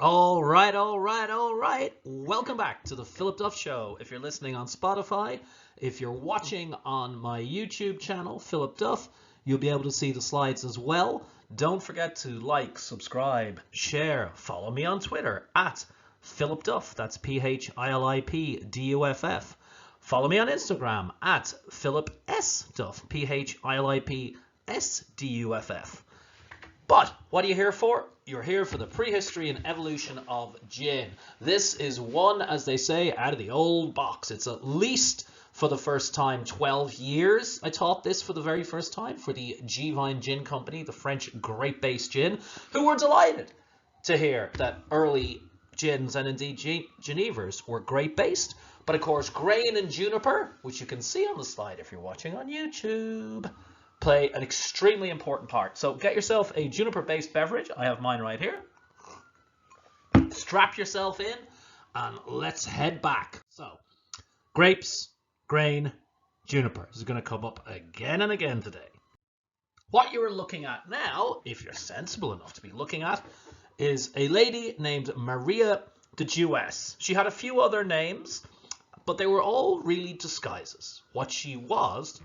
All right, all right, all right. Welcome back to the Philip Duff Show. If you're listening on Spotify, if you're watching on my YouTube channel, Philip Duff, you'll be able to see the slides as well. Don't forget to like, subscribe, share, follow me on Twitter at Philip Duff. That's PhilipDuff. Follow me on Instagram at Philip S. Duff, PhilipSduff. But what are you here for? You're here for the prehistory and evolution of gin. This is one, as they say, out of the old box. It's at least for the first time 12 years I taught this for the very first time for the Genever Gin Company, the French grape-based gin, who were delighted to hear that early gins and indeed Genevers were grape-based. But of course, grain and juniper, which you can see on the slide if you're watching on YouTube, play an extremely important part. So get yourself a juniper-based beverage. I have mine right here. Strap yourself in and let's head back. So grapes, grain, juniper. This is going to come up again and again today. What you're looking at now, if you're sensible enough to be looking at, is a lady named Maria de Geus. She had a few other names, but they were all really disguises. What she was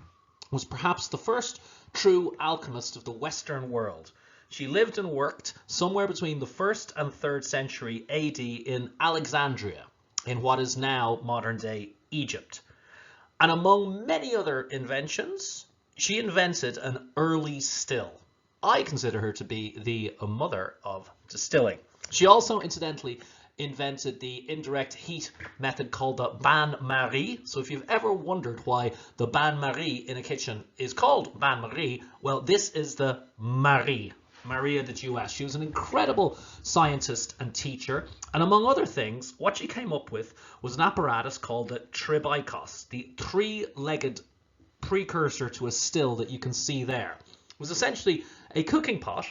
perhaps the first true alchemist of the Western world. She lived and worked somewhere between the 1st and 3rd century AD in Alexandria, in what is now modern-day Egypt. And among many other inventions, she invented an early still. I consider her to be the mother of distilling. She also, incidentally, invented the indirect heat method called the bain-marie. So if you've ever wondered why the bain-marie in a kitchen is called bain-marie, well, this is the Marie, Maria de Geus. She was an incredible scientist and teacher, and among other things, what she came up with was an apparatus called the tribikos, the three-legged precursor to a still that you can see there. It was essentially a cooking pot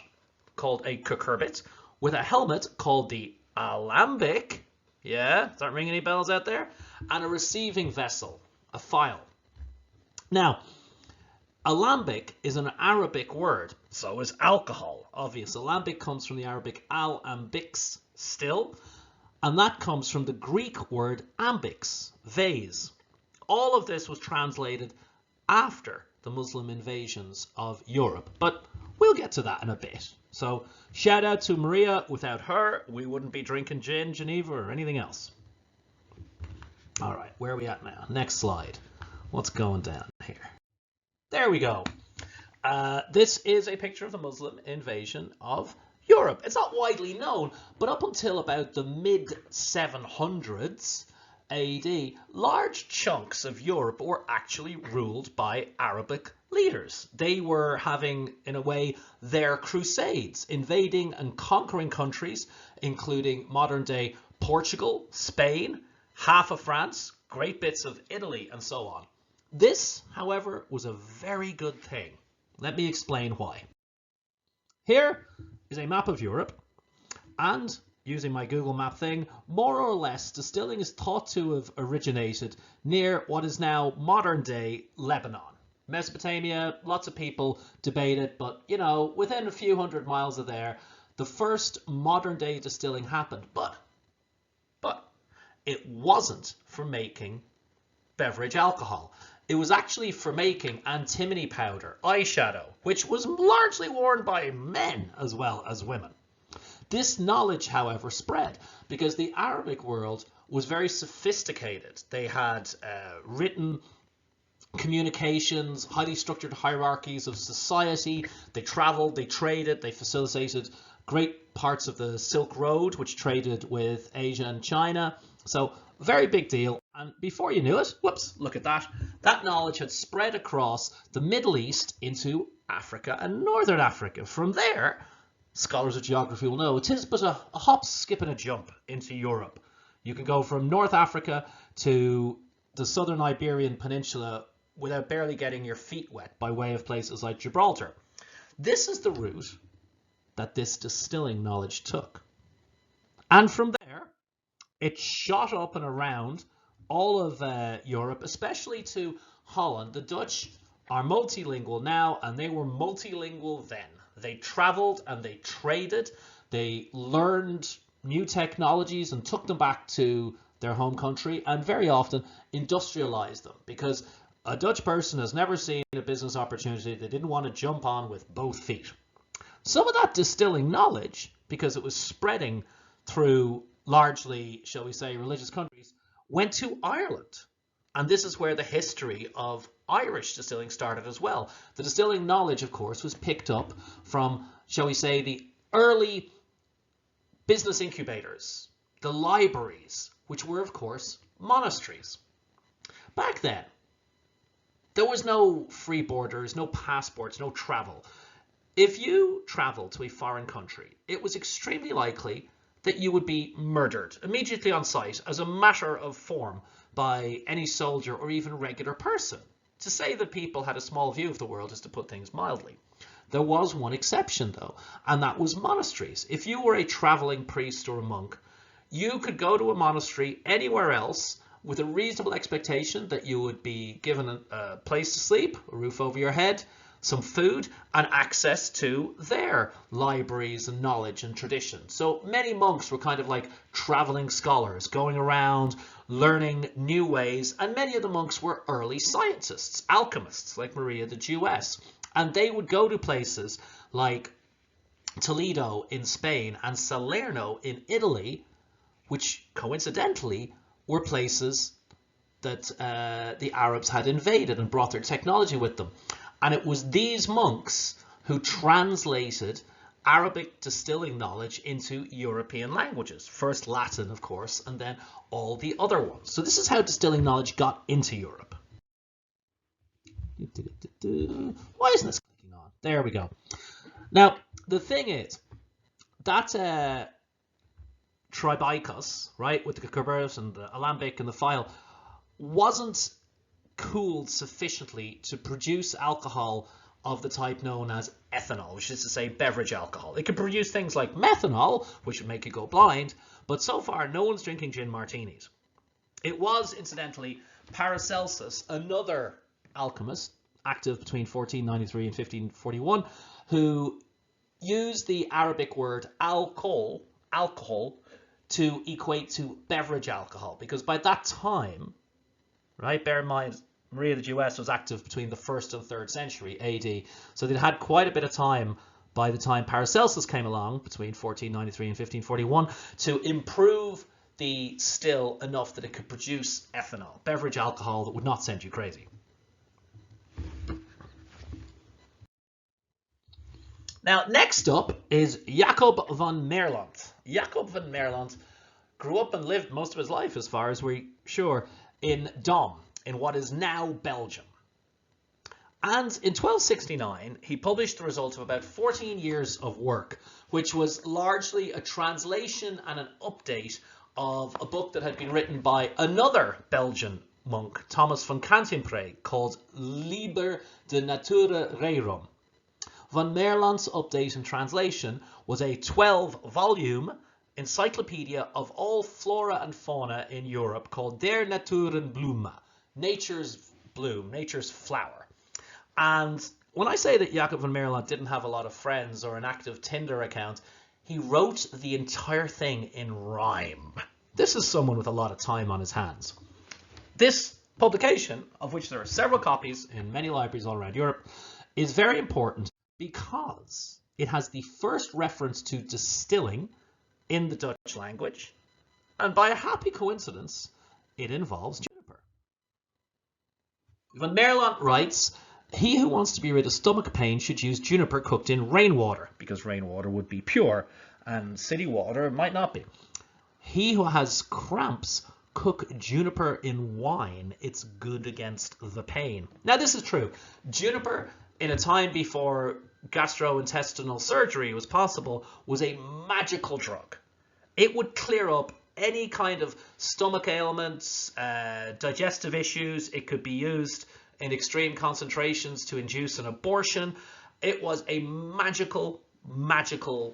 called a cucurbit with a helmet called the alembic, yeah, does that ring any bells out there? And a receiving vessel, a phial. Now, alembic is an Arabic word, so is alcohol, obvious. Alembic comes from the Arabic al-ambix, still, and that comes from the Greek word ambix, vase. All of this was translated after the Muslim invasions of Europe, but we'll get to that in a bit. So shout out to Maria. Without her, we wouldn't be drinking gin, Geneva, or anything else. All right, where are we at now? Next slide. What's going down here? There we go. This is a picture of the Muslim invasion of Europe. It's not widely known, but up until about the mid-700s AD, large chunks of Europe were actually ruled by Arabic leaders. They were having, in a way, their crusades, invading and conquering countries, including modern-day Portugal, Spain, half of France, great bits of Italy, and so on. This, however, was a very good thing. Let me explain why. Here is a map of Europe, and using my Google map thing, more or less, distilling is thought to have originated near what is now modern-day Lebanon. Mesopotamia, lots of people debate it, but, you know, within a few hundred miles of there, the first modern-day distilling happened. But it wasn't for making beverage alcohol. It was actually for making antimony powder, eyeshadow, which was largely worn by men as well as women. This knowledge, however, spread because the Arabic world was very sophisticated. They had written communications, highly structured hierarchies of society. They traveled, they traded, they facilitated great parts of the Silk Road, which traded with Asia and China. So very big deal. And before you knew it, whoops, look at that. That knowledge had spread across the Middle East into Africa and Northern Africa. From there, scholars of geography will know, it is but a hop, skip and a jump into Europe. You can go from North Africa to the southern Iberian Peninsula without barely getting your feet wet by way of places like Gibraltar. This is the route that this distilling knowledge took. And from there, it shot up and around all of Europe, especially to Holland. The Dutch are multilingual now, and they were multilingual then. They traveled and they traded. They learned new technologies and took them back to their home country, and very often industrialized them, because a Dutch person has never seen a business opportunity they didn't want to jump on with both feet. Some of that distilling knowledge, because it was spreading through largely, shall we say, religious countries, went to Ireland. And this is where the history of Irish distilling started as well. The distilling knowledge, of course, was picked up from, shall we say, the early business incubators, the libraries, which were, of course, monasteries. Back then, there was no free borders, no passports, no travel. If you traveled to a foreign country, it was extremely likely that you would be murdered immediately on sight as a matter of form by any soldier or even regular person. To say that people had a small view of the world is to put things mildly. There was one exception, though, and that was monasteries. If you were a traveling priest or a monk, you could go to a monastery anywhere else with a reasonable expectation that you would be given a place to sleep, a roof over your head, some food, and access to their libraries and knowledge and tradition. So many monks were kind of like traveling scholars, going around, learning new ways, and many of the monks were early scientists, alchemists, like Maria the Jewess. And they would go to places like Toledo in Spain and Salerno in Italy, which coincidentally were places that the Arabs had invaded and brought their technology with them. And it was these monks who translated Arabic distilling knowledge into European languages. First Latin, of course, and then all the other ones. So this is how distilling knowledge got into Europe. Why isn't this clicking on? There we go. Now, the thing is, that tribicus, right, with the cucurbers and the alembic and the file, wasn't cooled sufficiently to produce alcohol of the type known as ethanol, which is to say beverage alcohol. It could produce things like methanol, which would make you go blind, but so far no one's drinking gin martinis. It was, incidentally, Paracelsus, another alchemist, active between 1493 and 1541, who used the Arabic word alcohol to equate to beverage alcohol, because by that time, right, bear in mind, Maria the Jewess was active between the 1st and 3rd century AD, so they'd had quite a bit of time by the time Paracelsus came along, between 1493 and 1541, to improve the still enough that it could produce ethanol, beverage alcohol that would not send you crazy. Now, next up is Jacob van Mirlant. Jacob van Mirlant grew up and lived most of his life, as far as we're sure, in Dom, in what is now Belgium. And in 1269, he published the result of about 14 years of work, which was largely a translation and an update of a book that had been written by another Belgian monk, Thomas van Cantimpré, called Liber de Natura Rerum. Van Mirlant's update and translation was a 12-volume encyclopedia of all flora and fauna in Europe called Der Naturenblume, Nature's Bloom, Nature's Flower. And when I say that Jacob van Mirlant didn't have a lot of friends or an active Tinder account, he wrote the entire thing in rhyme. This is someone with a lot of time on his hands. This publication, of which there are several copies in many libraries all around Europe, is very important because it has the first reference to distilling in the Dutch language, and by a happy coincidence, it involves juniper. Van Mirlant writes, "He who wants to be rid of stomach pain should use juniper cooked in rainwater, because rainwater would be pure, and city water might not be. He who has cramps, cook juniper in wine. It's good against the pain." Now, this is true. Juniper, in a time before gastrointestinal surgery was possible, was a magical drug. It would clear up any kind of stomach ailments, digestive issues. It could be used in extreme concentrations to induce an abortion. It was a magical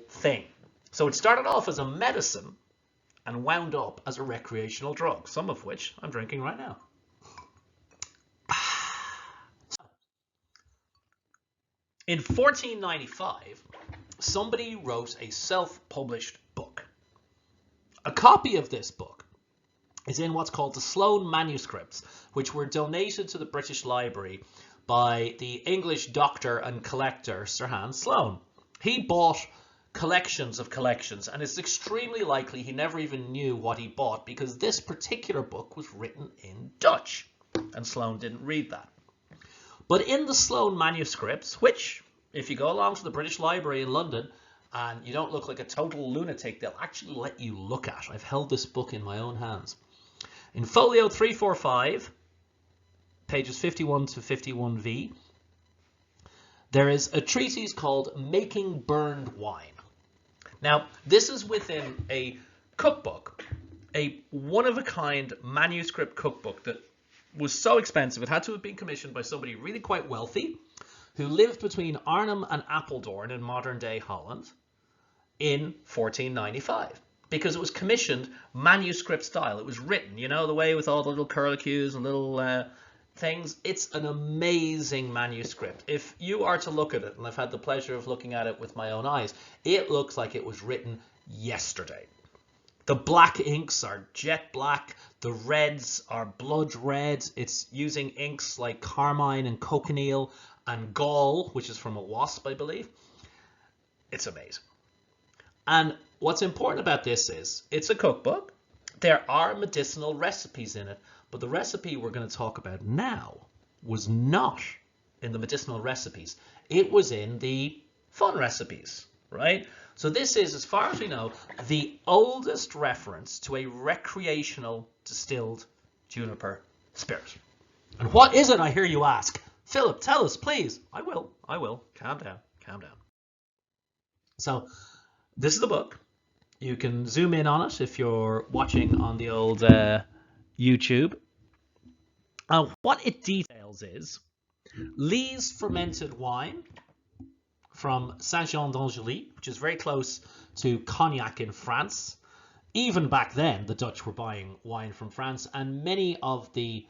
thing. So it started off as a medicine and wound up as a recreational drug, some of which I'm drinking right now. In 1495, somebody wrote a self-published book. A copy of this book is in what's called the Sloan Manuscripts, which were donated to the British Library by the English doctor and collector Sir Hans Sloane. He bought collections of collections, and it's extremely likely he never even knew what he bought, because this particular book was written in Dutch, and Sloane didn't read that. But in the Sloan Manuscripts, which, if you go along to the British Library in London and you don't look like a total lunatic, they'll actually let you look at. I've held this book in my own hands. In folio 345, pages 51 to 51v, there is a treatise called Making Burned Wine. Now, this is within a cookbook, a one-of-a-kind manuscript cookbook that was so expensive it had to have been commissioned by somebody really quite wealthy who lived between Arnhem and Apeldoorn in modern-day Holland in 1495. Because it was commissioned manuscript style. It was written, you know, the way with all the little curlicues and little things. It's an amazing manuscript. If you are to look at it, and I've had the pleasure of looking at it with my own eyes, it looks like it was written yesterday. The black inks are jet black. The reds are blood red. It's using inks like carmine and cochineal and gall, which is from a wasp, I believe. It's amazing. And what's important about this is it's a cookbook. There are medicinal recipes in it, but the recipe we're going to talk about now was not in the medicinal recipes. It was in the fun recipes, right? So this is, as far as we know, the oldest reference to a recreational distilled juniper spirit. And what is it, I hear you ask? Philip, tell us, please. I will. Calm down. So this is the book. You can zoom in on it if you're watching on the old YouTube. What it details is Lees fermented wine from Saint-Jean d'Angely, which is very close to Cognac in France. Even back then, the Dutch were buying wine from France, and many of the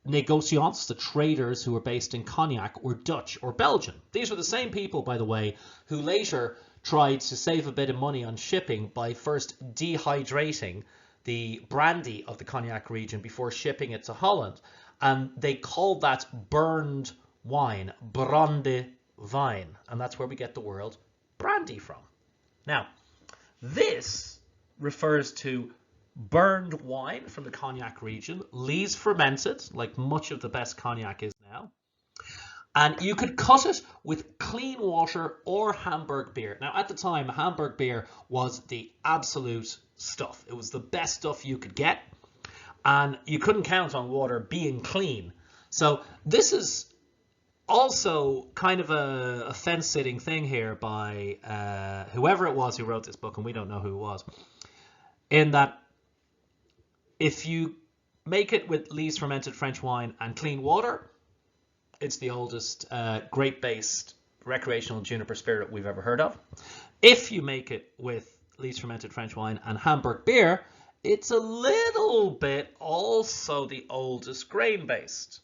négociants, the traders who were based in Cognac, were Dutch or Belgian. These were the same people, by the way, who later tried to save a bit of money on shipping by first dehydrating the brandy of the Cognac region before shipping it to Holland. And they called that burned wine, brande wijn. And that's where we get the word brandy from. Now, this refers to burned wine from the Cognac region, lees fermented, like much of the best Cognac is now. And you could cut it with clean water or Hamburg beer. Now, at the time, Hamburg beer was the absolute stuff. It was the best stuff you could get. And you couldn't count on water being clean. So this is also kind of a fence-sitting thing here by whoever it was who wrote this book, and we don't know who it was, in that if you make it with lees fermented French wine and clean water, it's the oldest grape-based recreational juniper spirit we've ever heard of. If you make it with lees fermented French wine and Hamburg beer, it's a little bit also the oldest grain-based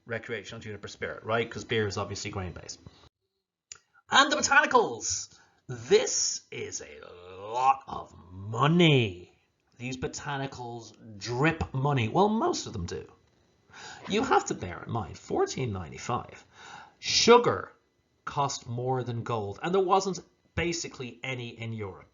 recreational juniper spirit, right? Because beer is obviously grain-based. And the botanicals. This is a lot of money. These botanicals drip money. Well, most of them do. You have to bear in mind, 1495, sugar cost more than gold, and there wasn't basically any in Europe.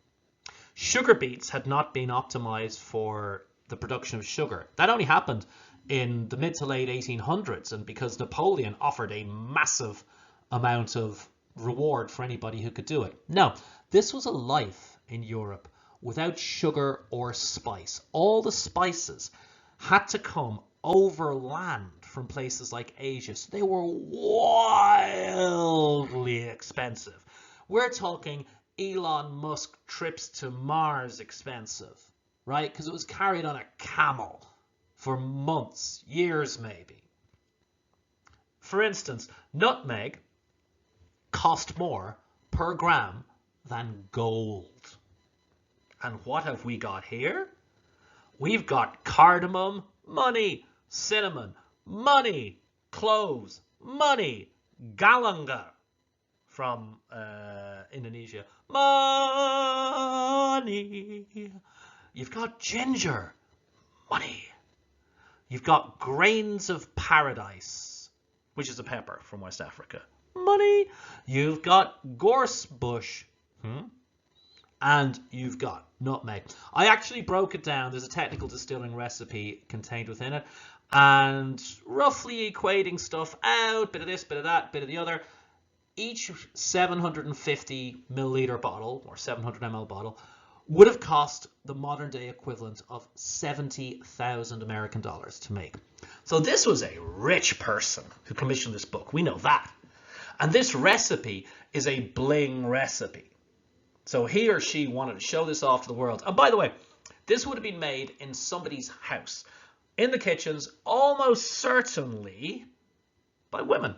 Sugar beets had not been optimized for the production of sugar. That only happened in the mid to late 1800s, and because Napoleon offered a massive amount of reward for anybody who could do it. No, this was a life in Europe without sugar or spice. All the spices had to come overland from places like Asia. So they were wildly expensive. We're talking Elon Musk trips to Mars expensive, right? Because it was carried on a camel for months, years maybe. For instance, nutmeg cost more per gram than gold. And what have we got here? We've got cardamom, money, cinnamon, money, cloves, money, galanga, from Indonesia. Money. You've got ginger. Money. You've got grains of paradise, which is a pepper from West Africa. Money. You've got gorse bush. And you've got nutmeg. I actually broke it down. There's a technical distilling recipe contained within it. And roughly equating stuff out, bit of this, bit of that, bit of the other. Each 750 milliliter bottle, or 700 ml bottle, would have cost the modern day equivalent of 70,000 American dollars to make. So this was a rich person who commissioned this book. We know that. And this recipe is a bling recipe. So he or she wanted to show this off to the world. And by the way, this would have been made in somebody's house, in the kitchens, almost certainly by women.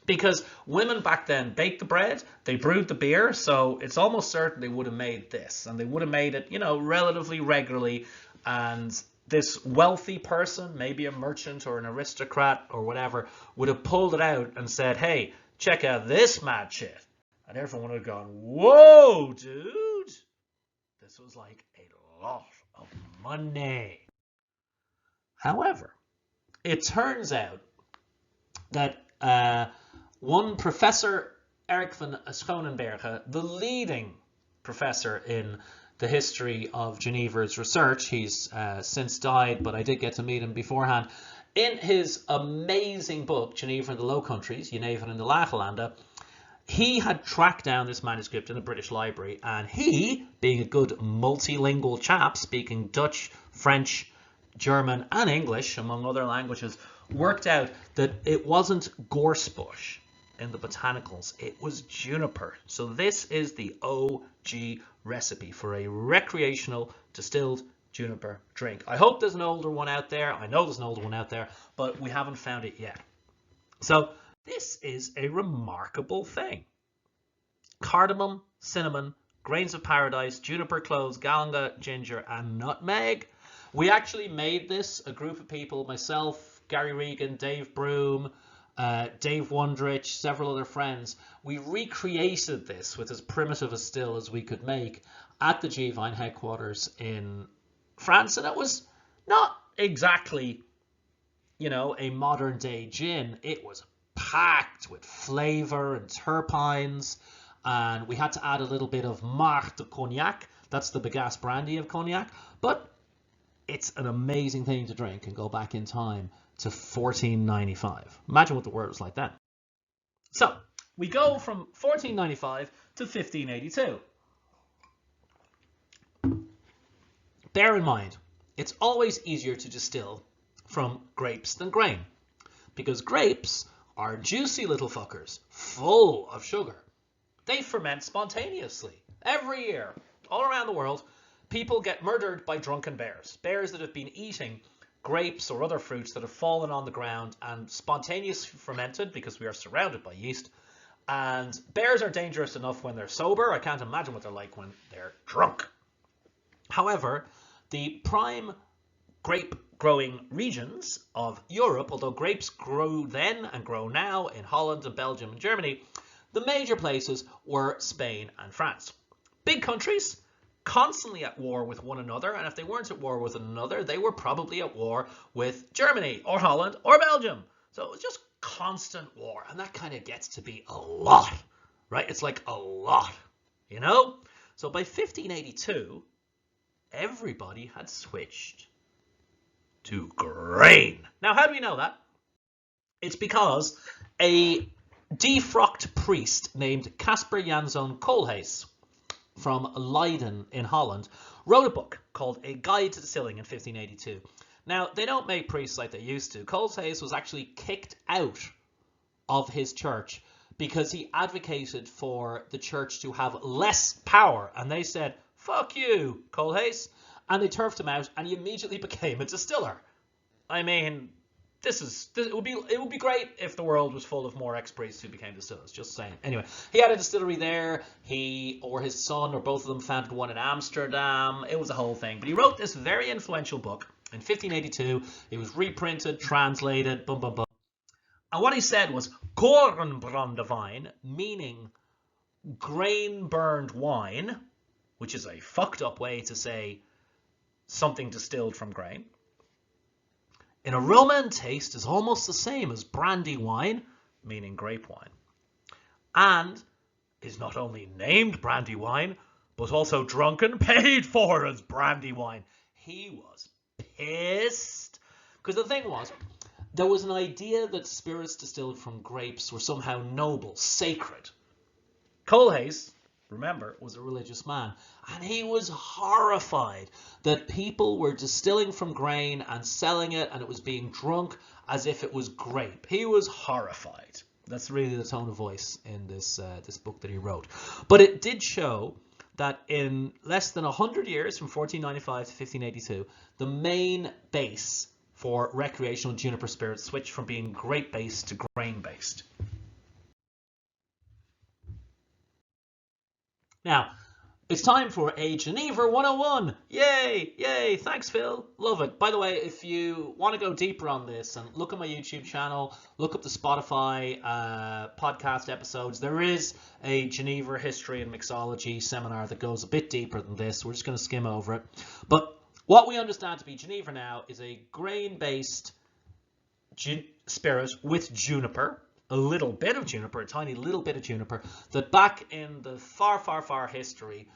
Because women back then baked the bread, they brewed the beer, so it's almost certain they would have made this. And they would have made it, you know, relatively regularly. And this wealthy person, maybe a merchant or an aristocrat or whatever, would have pulled it out and said, hey, check out this mad shit. And everyone would have gone, whoa, dude. This was like a lot of money. However, it turns out that one Professor Eric van Schoonenbergen, the leading professor in the history of Geneva's research, he's since died, but I did get to meet him beforehand, in his amazing book, Geneva and the Low Countries, Geneva and the Lage, he had tracked down this manuscript in the British Library, and he, being a good multilingual chap, speaking Dutch, French, German, and English, among other languages, worked out that it wasn't gorsebush in the botanicals, it was juniper. So this is the OG recipe for a recreational distilled juniper drink. I hope there's an older one out there. I know there's an older one out there, but we haven't found it yet. So this is a remarkable thing. Cardamom, cinnamon, grains of paradise, juniper cloves, galanga, ginger, and nutmeg. We actually made this, a group of people, myself, Gary Regan, Dave Broom, Dave Wondrich, several other friends. We recreated this with as primitive a still as we could make at the G-Vine headquarters in France, and it was not exactly, you know, a modern day gin. It was packed with flavor and terpenes, and we had to add a little bit of Marc de Cognac. That's the bagasse brandy of cognac, but it's an amazing thing to drink and go back in time to 1495. Imagine what the word was like then. So we go from 1495 to 1582. Bear in mind, it's always easier to distill from grapes than grain, because grapes are juicy little fuckers, full of sugar. They ferment spontaneously. Every year, all around the world, people get murdered by drunken bears. Bears that have been eating grapes or other fruits that have fallen on the ground and spontaneously fermented, because we are surrounded by yeast. And bears are dangerous enough when they're sober. I can't imagine what they're like when they're drunk. However, the prime grape growing regions of Europe, although grapes grew then and grow now in Holland and Belgium and Germany, the major places were Spain and France. Big countries, constantly at war with one another, and if they weren't at war with one another, they were probably at war with Germany or Holland or Belgium. So it was just constant war, and that kind of gets to be a lot, right? It's like a lot, you know? So by 1582, everybody had switched to grain. Now, how do we know that? It's because a defrocked priest named Caspar Janszoon Koolhaas from Leiden in Holland wrote a book called A Guide to Distilling in 1582. Now, they don't make priests like they used to. Koolhaas was actually kicked out of his church because he advocated for the church to have less power. And they said, fuck you, Koolhaas. And they turfed him out, and he immediately became a distiller. I mean, it would be great if the world was full of more ex-priests who became distillers, just saying. Anyway, he had a distillery there. He or his son or both of them founded one in Amsterdam. It was a whole thing. But he wrote this very influential book in 1582. It was reprinted, translated, boom, boom, boom. And what he said was Kornbrandewijn, meaning grain-burned wine, which is a fucked up way to say something distilled from grain. In aroma and taste is almost the same as brandy wine, meaning grape wine. And is not only named brandy wine, but also drunk and paid for as brandy wine. He was pissed. Because the thing was, there was an idea that spirits distilled from grapes were somehow noble, sacred. Colhais, remember, was a religious man, and he was horrified that people were distilling from grain and selling it, and it was being drunk as if it was grape. He was horrified. That's really the tone of voice in this book that he wrote. But it did show that in less than 100 years, from 1495 to 1582, the main base for recreational juniper spirits switched from being grape-based to grain-based. Now, it's time for a Genever 101. Yay! Yay! Thanks, Phil. Love it. By the way, if you want to go deeper on this and look at my YouTube channel, look up the Spotify podcast episodes. There is a Genever history and mixology seminar that goes a bit deeper than this. We're just going to skim over it. But what we understand to be Genever now is a grain-based spirit with juniper. A little bit of juniper, a tiny little bit of juniper, that back in the far, far, far history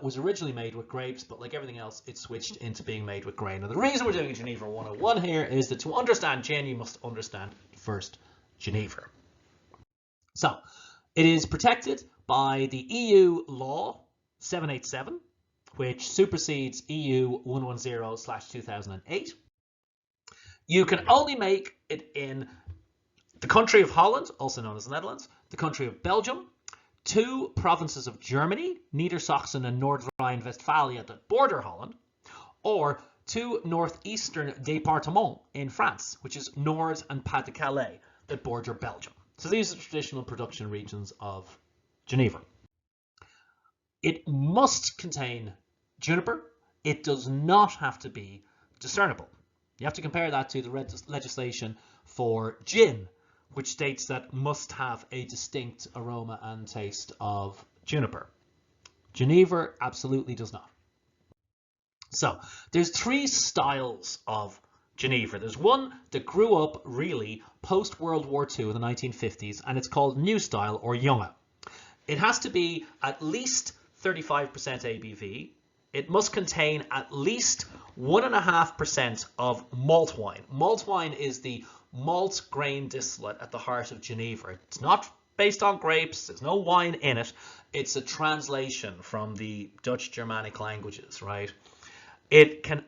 was originally made with grapes, but like everything else, it switched into being made with grain. And the reason we're doing a Genever 101 here is that to understand gin, you must understand first Genever. So, it is protected by the EU Law 787, which supersedes EU 110/2008. You can only make it in the country of Holland, also known as the Netherlands, the country of Belgium, 2 provinces of Germany, Niedersachsen and North Rhine-Westphalia, that border Holland, or 2 northeastern départements in France, which is Nord and Pas-de-Calais, that border Belgium. So these are the traditional production regions of Genever. It must contain juniper. It does not have to be discernible. You have to compare that to the legislation for gin, which states that must have a distinct aroma and taste of juniper. Genever absolutely does not. So there's 3 styles of Genever. There's one that grew up really post World War II in the 1950s, and it's called New Style or Junge. It has to be at least 35% ABV. It must contain at least 1.5% of malt wine. Malt wine is the malt grain distillate at the heart of Genever. It's not based on grapes. There's no wine in it. It's a translation from the Dutch Germanic languages, right? It can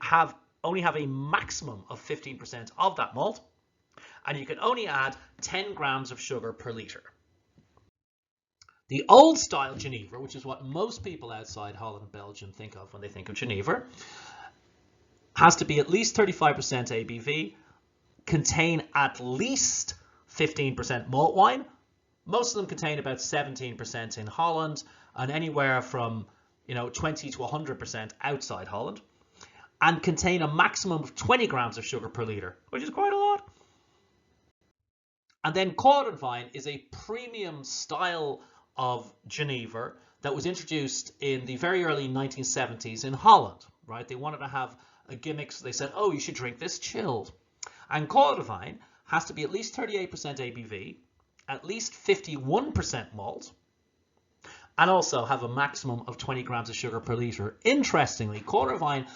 only have a maximum of 15% of that malt, and you can only add 10 grams of sugar per litre. The old style Genever, which is what most people outside Holland and Belgium think of when they think of Genever, has to be at least 35% ABV, contain at least 15% malt wine. Most of them contain about 17% in Holland, and anywhere from 20 to 100% outside Holland, and contain a maximum of 20 grams of sugar per litre, which is quite a lot. And then Kornwijn is a premium style of Genever that was introduced in the very early 1970s in Holland, right? They wanted to have a gimmick, so they said, oh, you should drink this chilled. And Kornwijn has to be at least 38% ABV, at least 51% malt, and also have a maximum of 20 grams of sugar per litre. Interestingly, Kornwijn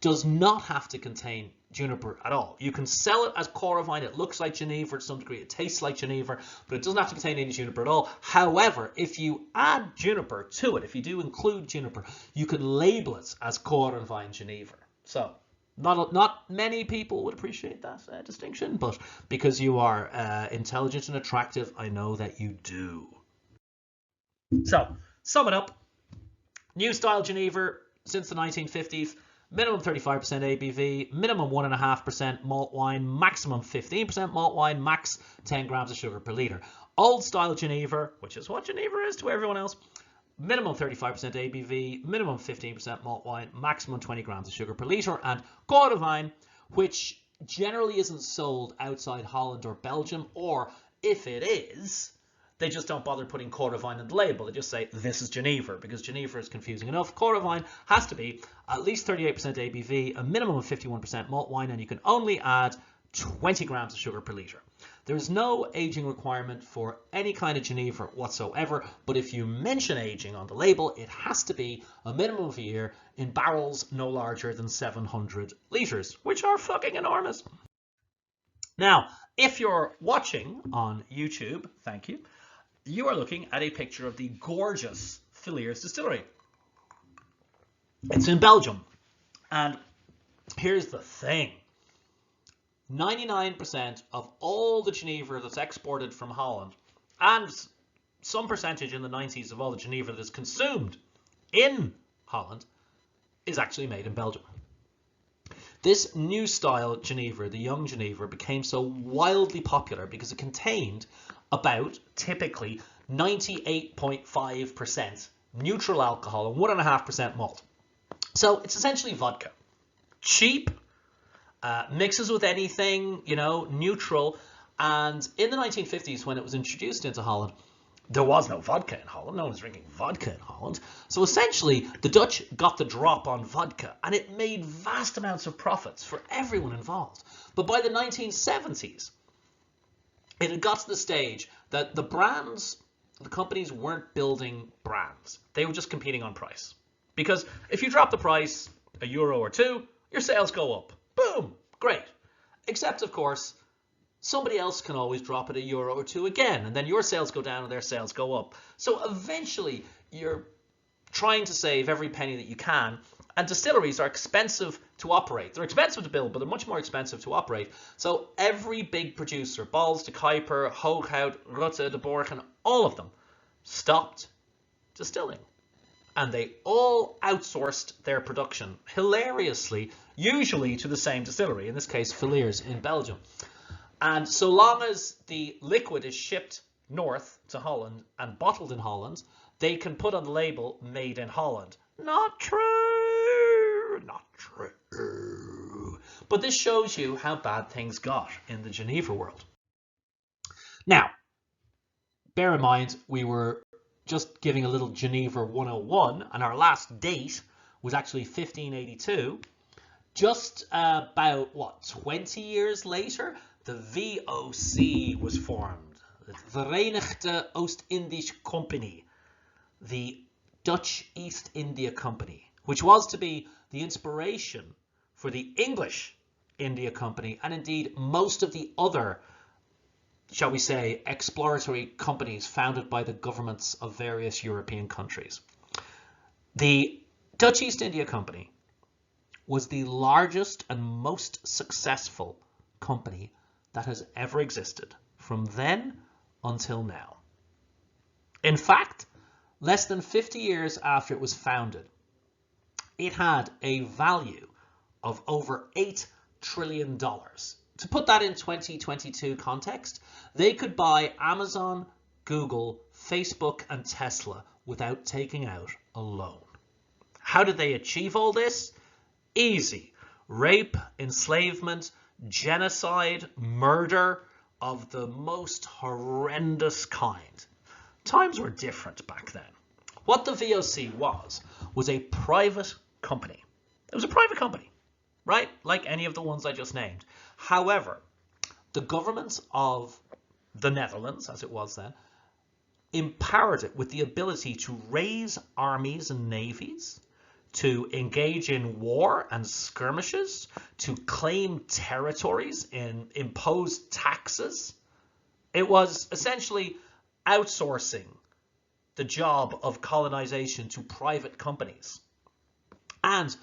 does not have to contain juniper at all. You can sell it as Kornwijn. It looks like Genever to some degree. It tastes like Genever, but it doesn't have to contain any juniper at all. However, if you add juniper to it, if you do include juniper, you can label it as Kornwijn Genever. So not many people would appreciate that distinction, but because you are intelligent and attractive, I know that you do. So, sum it up. New style Genever since the 1950s. Minimum 35% ABV, minimum 1.5% malt wine, maximum 15% malt wine, max 10 grams of sugar per litre. Old style Genever, which is what Genever is to everyone else, minimum 35% ABV, minimum 15% malt wine, maximum 20 grams of sugar per litre. And Kornwijn, which generally isn't sold outside Holland or Belgium, or if it is, they just don't bother putting Coravine on the label. They just say, this is Genever, because Genever is confusing enough. Coravine has to be at least 38% ABV, a minimum of 51% malt wine, and you can only add 20 grams of sugar per litre. There is no aging requirement for any kind of Genever whatsoever, but if you mention aging on the label, it has to be a minimum of a year in barrels no larger than 700 litres, which are fucking enormous. Now, if you're watching on YouTube, thank you, you are looking at a picture of the gorgeous Filliers distillery. It's in Belgium. And here's the thing. 99% of all the Genever that's exported from Holland, and some percentage in the 90s of all the Genever that is consumed in Holland, is actually made in Belgium. This new style Genever, the young Genever, became so wildly popular because it contained about, typically, 98.5% neutral alcohol and 1.5% malt. So it's essentially vodka. Cheap, mixes with anything, you know, neutral. And in the 1950s, when it was introduced into Holland, there was no vodka in Holland. No one was drinking vodka in Holland. So essentially, the Dutch got the drop on vodka, and it made vast amounts of profits for everyone involved. But by the 1970s, it had got to the stage that the brands, the companies weren't building brands. They were just competing on price. Because if you drop the price €1 or €2, your sales go up. Boom, great. Except, of course, somebody else can always drop it €1 or €2 again, and then your sales go down and their sales go up. So eventually, you're trying to save every penny that you can, and distilleries are expensive to operate. They're expensive to build, but they're much more expensive to operate. So every big producer, Bals de Kuiper, Hooghout, Rutte, de Borgen, all of them stopped distilling. And they all outsourced their production, hilariously, usually to the same distillery, in this case, Filliers in Belgium. And so long as the liquid is shipped north to Holland and bottled in Holland, they can put on the label, made in Holland. Not true, not true. But this shows you how bad things got in the Genever world. Now, bear in mind, we were just giving a little Genever 101, and our last date was actually 1582. Just about, 20 years later, the VOC was formed, the Verenigde Oost-Indische Company, the Dutch East India Company, which was to be the inspiration for the English India Company, and indeed most of the other, shall we say, exploratory companies founded by the governments of various European countries. The Dutch East India Company was the largest and most successful company that has ever existed from then until now. In fact, less than 50 years after it was founded, it had a value of over $8 trillion. To put that in 2022 context, they could buy Amazon, Google, Facebook, and Tesla without taking out a loan. How did they achieve all this? Easy. Rape, enslavement, genocide, murder of the most horrendous kind. Times were different back then. What the VOC was a private company. It was a private company, right? Like any of the ones I just named. However, the government of the Netherlands, as it was then, empowered it with the ability to raise armies and navies, to engage in war and skirmishes, to claim territories and impose taxes. It was essentially outsourcing the job of colonization to private companies. And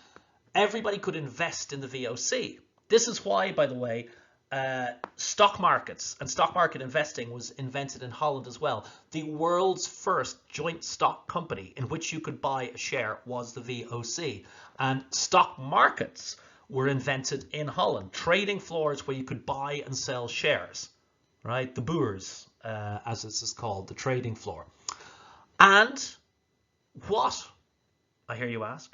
everybody could invest in the VOC. This is why, by the way, stock markets and stock market investing was invented in Holland as well. The world's first joint stock company in which you could buy a share was the VOC. And stock markets were invented in Holland. Trading floors where you could buy and sell shares, right? The bourse, as this is called, the trading floor. And what, I hear you ask,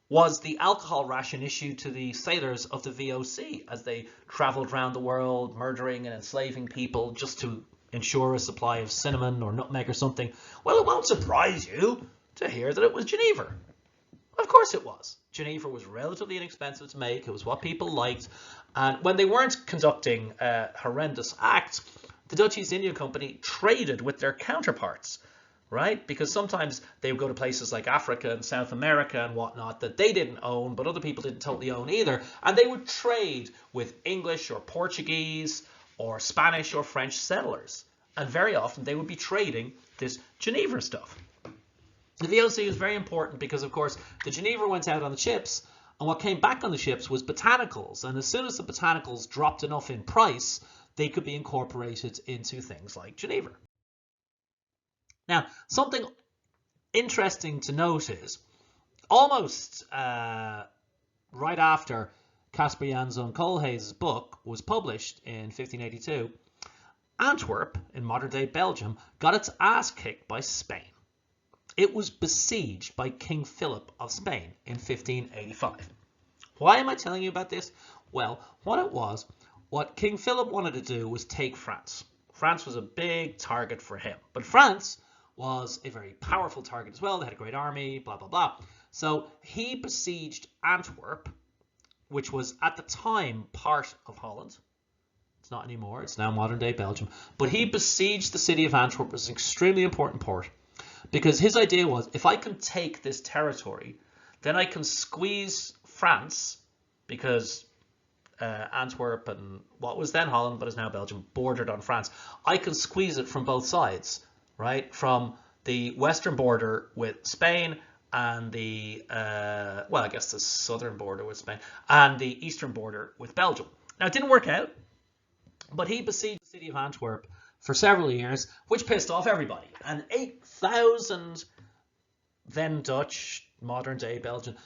was the alcohol ration issued to the sailors of the VOC as they traveled around the world murdering and enslaving people just to ensure a supply of cinnamon or nutmeg or something. Well, it won't surprise you to hear that it was Genever. Of course it was. Genever was relatively inexpensive to make. It was what people liked. And when they weren't conducting horrendous acts, the Dutch East India Company traded with their counterparts, right? Because sometimes they would go to places like Africa and South America and whatnot that they didn't own, but other people didn't totally own either. And they would trade with English or Portuguese or Spanish or French settlers. And very often they would be trading this Genever stuff. The VOC was very important because, of course, the Genever went out on the ships, and what came back on the ships was botanicals. And as soon as the botanicals dropped enough in price, they could be incorporated into things like Genever. Now, something interesting to note is, almost right after Caspar Janszoon Koolhaas's book was published in 1582, Antwerp, in modern-day Belgium, got its ass kicked by Spain. It was besieged by King Philip of Spain in 1585. Why am I telling you about this? Well, what King Philip wanted to do was take France. France was a big target for him, but France was a very powerful target as well. They had a great army, blah, blah, blah. So he besieged Antwerp, which was at the time part of Holland. It's not anymore. It's now modern-day Belgium. But he besieged the city of Antwerp. It was an extremely important port. Because his idea was, if I can take this territory, then I can squeeze France, because Antwerp and what was then Holland, but is now Belgium, bordered on France. I can squeeze it from both sides, right? From the western border with Spain and the, well, I guess the southern border with Spain, and the eastern border with Belgium. Now, it didn't work out, but he besieged the city of Antwerp for several years, which pissed off everybody. And 8,000 then Dutch, modern-day Belgian,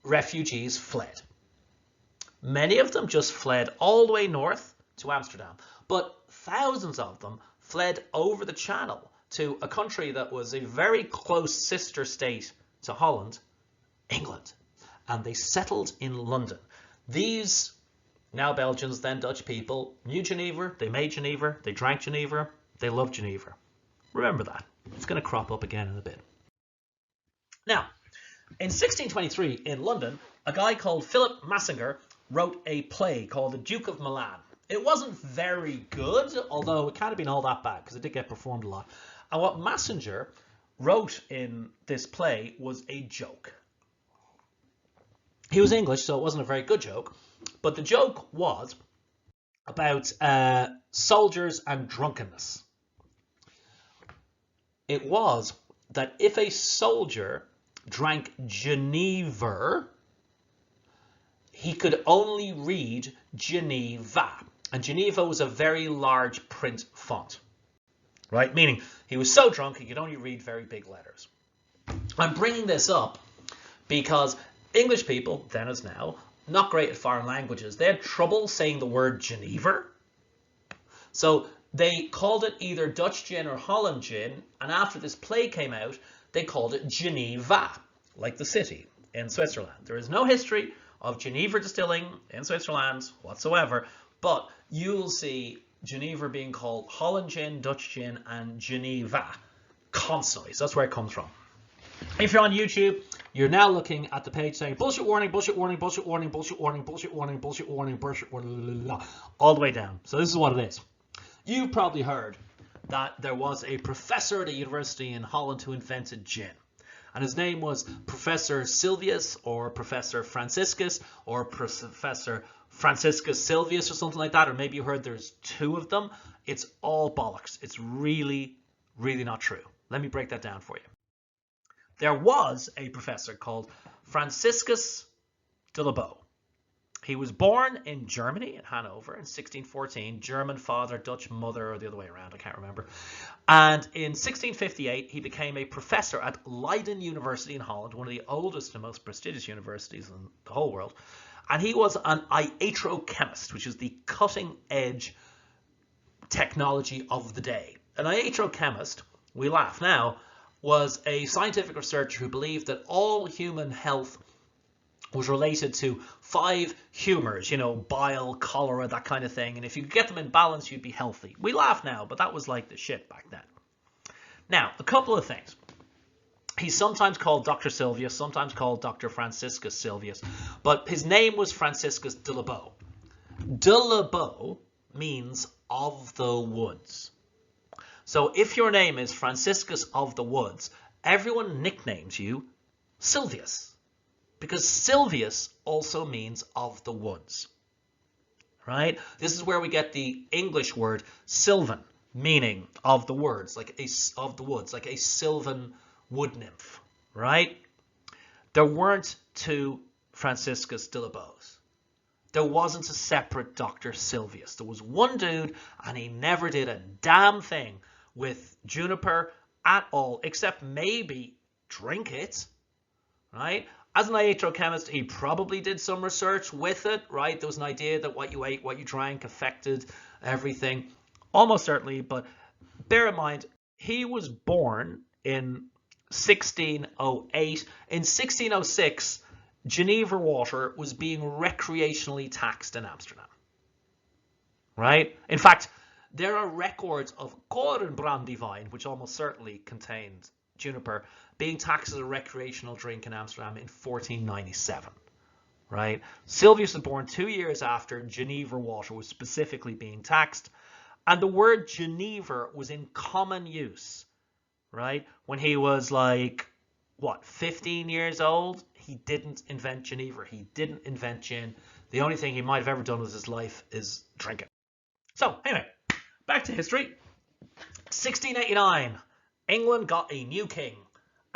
refugees fled. Many of them just fled all the way north to Amsterdam, but thousands of them fled over the Channel to a country that was a very close sister state to Holland, England. And they settled in London. These now Belgians, then Dutch people, knew Geneva, they made Geneva, they drank Geneva, they loved Geneva. Remember that. It's going to crop up again in a bit. Now, in 1623 in London, a guy called Philip Massinger wrote a play called The Duke of Milan. It wasn't very good, although it can't have been all that bad because it did get performed a lot. And what Massinger wrote in this play was a joke. He was English, so it wasn't a very good joke. But the joke was about soldiers and drunkenness. It was that if a soldier drank Genever, he could only read Geneva. And Geneva was a very large print font, right? Meaning he was so drunk he could only read very big letters. I'm bringing this up because English people, then as now, not great at foreign languages. They had trouble saying the word Genever. So they called it either Dutch gin or Holland gin. And after this play came out, they called it Geneva, like the city in Switzerland. There is no history of Genever distilling in Switzerland whatsoever. But you'll see Geneva being called Holland gin, Dutch gin, and Geneva constantly. So that's where it comes from. If you're on YouTube, you're now looking at the page saying bullshit warning, bullshit warning, bullshit warning, bullshit warning, bullshit warning, bullshit warning, bullshit warning, all the way down. So this is what it is. You've probably heard that there was a professor at a university in Holland who invented gin. And his name was Professor Silvius or Professor Franciscus or Professor Franciscus Silvius or something like that. Or maybe you heard there's two of them. It's all bollocks. It's really, really not true. Let me break that down for you. There was a professor called Franciscus de la Boe. He was born in Germany, in Hanover, in 1614. German father, Dutch mother, or the other way around, I can't remember. And in 1658, he became a professor at Leiden University in Holland, one of the oldest and most prestigious universities in the whole world. And he was an iatrochemist, which is the cutting-edge technology of the day. An iatrochemist, we laugh now, was a scientific researcher who believed that all human health was related to 5 humours, you know, bile, cholera, that kind of thing. And if you could get them in balance, you'd be healthy. We laugh now, but that was like the shit back then. Now, a couple of things. He's sometimes called Dr. Silvius, sometimes called Dr. Franciscus Silvius, but his name was Franciscus de Lebeau. De Lebeau means of the woods. So if your name is Franciscus of the Woods, everyone nicknames you Silvius, because Silvius also means of the woods, right? This is where we get the English word sylvan, meaning of the woods, like a sylvan wood nymph, right? There weren't 2 Franciscus de Lebeaus. There wasn't a separate Dr. Silvius. There was one dude, and he never did a damn thing with juniper at all, except maybe drink it, right? As an iatrochemist, he probably did some research with it, right? There was an idea that what you ate, what you drank affected everything, almost certainly, but bear in mind, he was born in 1608. In 1606, Geneva water was being recreationally taxed in Amsterdam, right? In fact, there are records of Korenbrandywine, which almost certainly contained juniper, being taxed as a recreational drink in Amsterdam in 1497, right? Silvius was born 2 years after Geneva water was specifically being taxed, and the word Geneva was in common use, right? When he was like, what, 15 years old? He didn't invent Geneva. He didn't invent gin. The only thing he might have ever done with his life is drink it. So, anyway, back to history. 1689, England got a new king,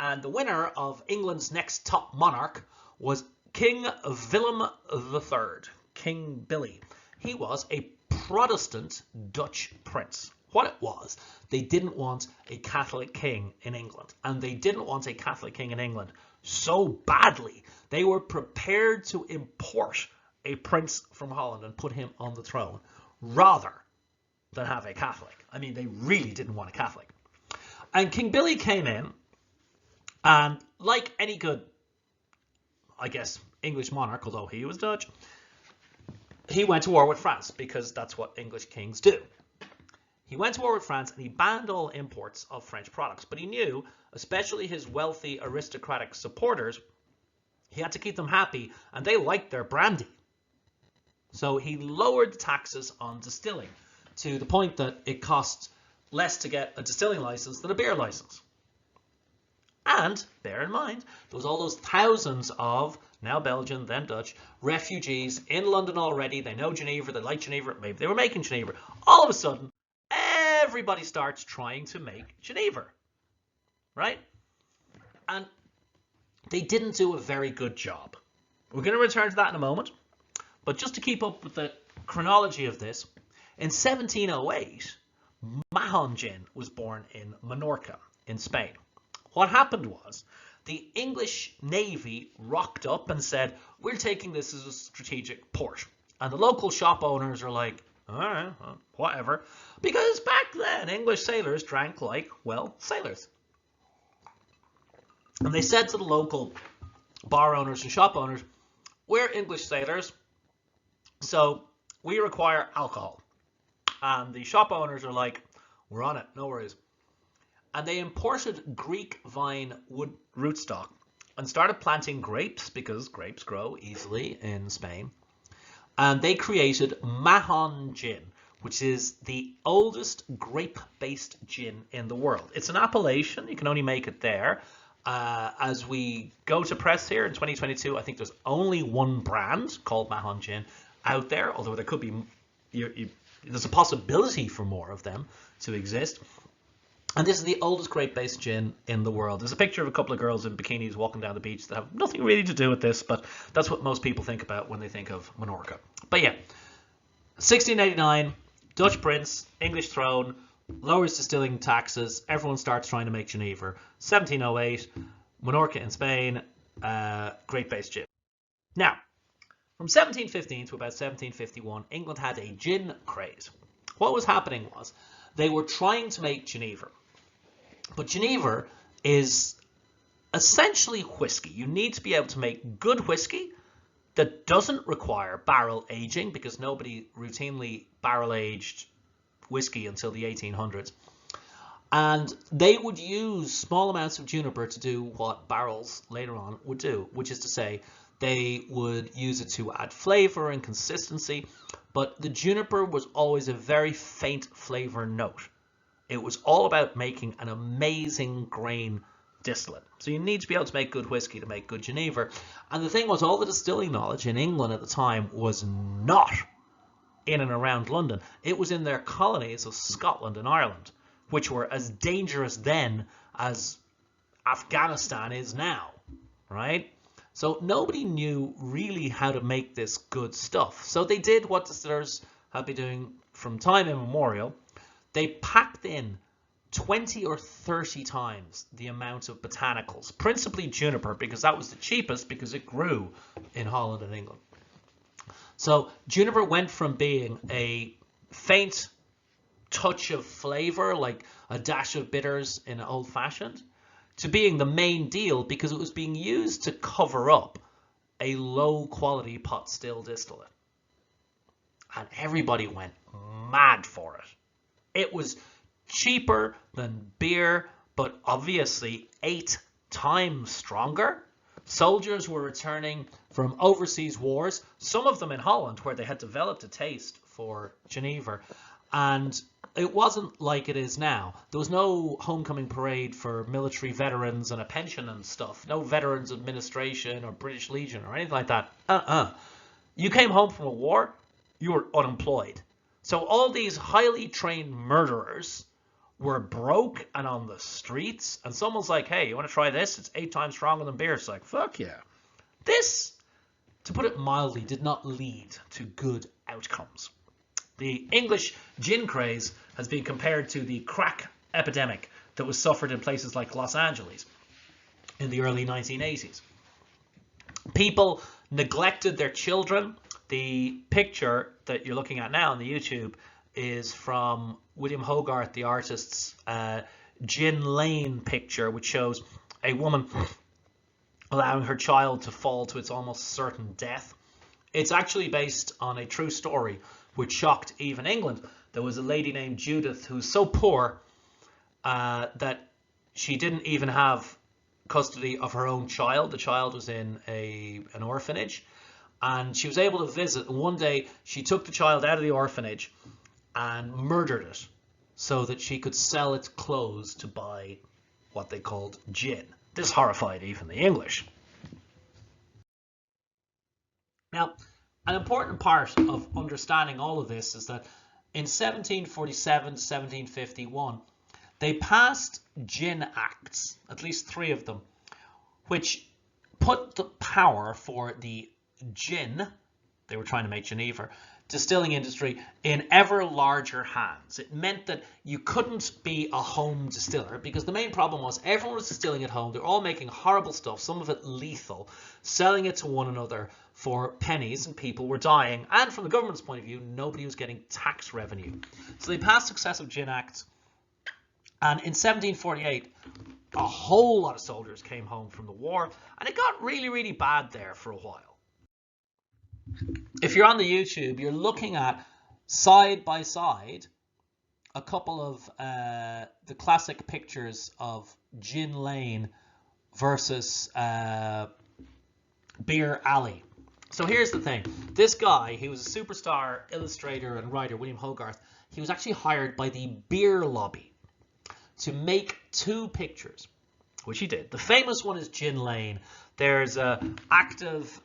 and the winner of England's next top monarch was King Willem III, King Billy. He was a Protestant Dutch prince. What it was, they didn't want a Catholic king in England, and they didn't want a Catholic king in England so badly, they were prepared to import a prince from Holland and put him on the throne, rather than have a Catholic. I mean, they really didn't want a Catholic. And King Billy came in, and like any good, I guess, English monarch, although he was Dutch, he went to war with France, because that's what English kings do. He went to war with France, and he banned all imports of French products. But he knew, especially his wealthy aristocratic supporters, he had to keep them happy, and they liked their brandy. So he lowered the taxes on distilling to the point that it cost less to get a distilling license than a beer license. And bear in mind, there was all those thousands of, now Belgian, then Dutch, refugees in London already. They know Geneva, they like Geneva, maybe they were making Geneva. All of a sudden, everybody starts trying to make Geneva, right? And they didn't do a very good job. We're going to return to that in a moment. But just to keep up with the chronology of this, in 1708, Mahon gin was born in Minorca, in Spain. What happened was, the English Navy rocked up and said, we're taking this as a strategic port. And the local shop owners are like, all right, well, whatever. Because back then, English sailors drank like, well, sailors. And they said to the local bar owners and shop owners, we're English sailors, so we require alcohol. And the shop owners are like, we're on it, no worries. And they imported Greek vine wood rootstock and started planting grapes, because grapes grow easily in Spain. And they created Mahon gin, which is the oldest grape-based gin in the world. It's an appellation. You can only make it there. As we go to press here in 2022, I think there's only one brand called Mahon gin out there, although there could be, there's a possibility for more of them to exist. And this is the oldest grape-based gin in the world. There's a picture of a couple of girls in bikinis walking down the beach that have nothing really to do with this, but that's what most people think about when they think of Minorca. But yeah, 1689, Dutch prince, English throne, lowers distilling taxes, everyone starts trying to make Geneva. 1708, Minorca in Spain, grape-based gin. Now, from 1715 to about 1751, England had a gin craze. What was happening was, they were trying to make Geneva. But Geneva is essentially whiskey. You need to be able to make good whiskey that doesn't require barrel aging, because nobody routinely barrel aged whiskey until the 1800s. And they would use small amounts of juniper to do what barrels later on would do, which is to say they would use it to add flavor and consistency. But the juniper was always a very faint flavor note. It was all about making an amazing grain distillate. So you need to be able to make good whiskey to make good Genever. And the thing was, all the distilling knowledge in England at the time was not in and around London. It was in their colonies of Scotland and Ireland, which were as dangerous then as Afghanistan is now, right? So nobody knew really how to make this good stuff. So they did what distillers have been doing from time immemorial. They packed in 20 or 30 times the amount of botanicals, principally juniper, because that was the cheapest, because it grew in Holland and England. So juniper went from being a faint touch of flavor, like a dash of bitters in an old-fashioned, to being the main deal because it was being used to cover up a low-quality pot still distillate. And everybody went mad for it. It was cheaper than beer, but obviously 8 times stronger. Soldiers were returning from overseas wars, some of them in Holland, where they had developed a taste for Genever. And it wasn't like it is now. There was no homecoming parade for military veterans and a pension and stuff. No Veterans Administration or British Legion or anything like that. You came home from a war, you were unemployed. So all these highly trained murderers were broke and on the streets. And someone's like, hey, you want to try this? It's 8 times stronger than beer. It's like, fuck yeah. This, to put it mildly, did not lead to good outcomes. The English gin craze has been compared to the crack epidemic that was suffered in places like Los Angeles in the early 1980s. People neglected their children. The picture that you're looking at now on the YouTube is from William Hogarth, the artist's Gin Lane picture, which shows a woman allowing her child to fall to its almost certain death. It's actually based on a true story which shocked even England. There was a lady named Judith who was so poor that she didn't even have custody of her own child. The child was in an orphanage, and she was able to visit. And one day she took the child out of the orphanage and murdered it so that she could sell its clothes to buy what they called gin. This horrified even the English. Now, an important part of understanding all of this is that in 1747 to 1751, they passed gin acts, at least 3 of them, which put the power for the gin, they were trying to make Genever, distilling industry in ever larger hands. It meant that you couldn't be a home distiller, because the main problem was everyone was distilling at home. They're all making horrible stuff, some of it lethal, selling it to one another for pennies, and people were dying. And from the government's point of view, nobody was getting tax revenue. So they passed successive gin acts. And in 1748, a whole lot of soldiers came home from the war, and it got really, really bad there for a while. If you're on the YouTube, you're looking at, side by side, a couple of the classic pictures of Gin Lane versus Beer Alley. So here's the thing. This guy, he was a superstar illustrator and writer, William Hogarth. He was actually hired by the beer lobby to make 2 pictures, which he did. The famous one is Gin Lane. There's active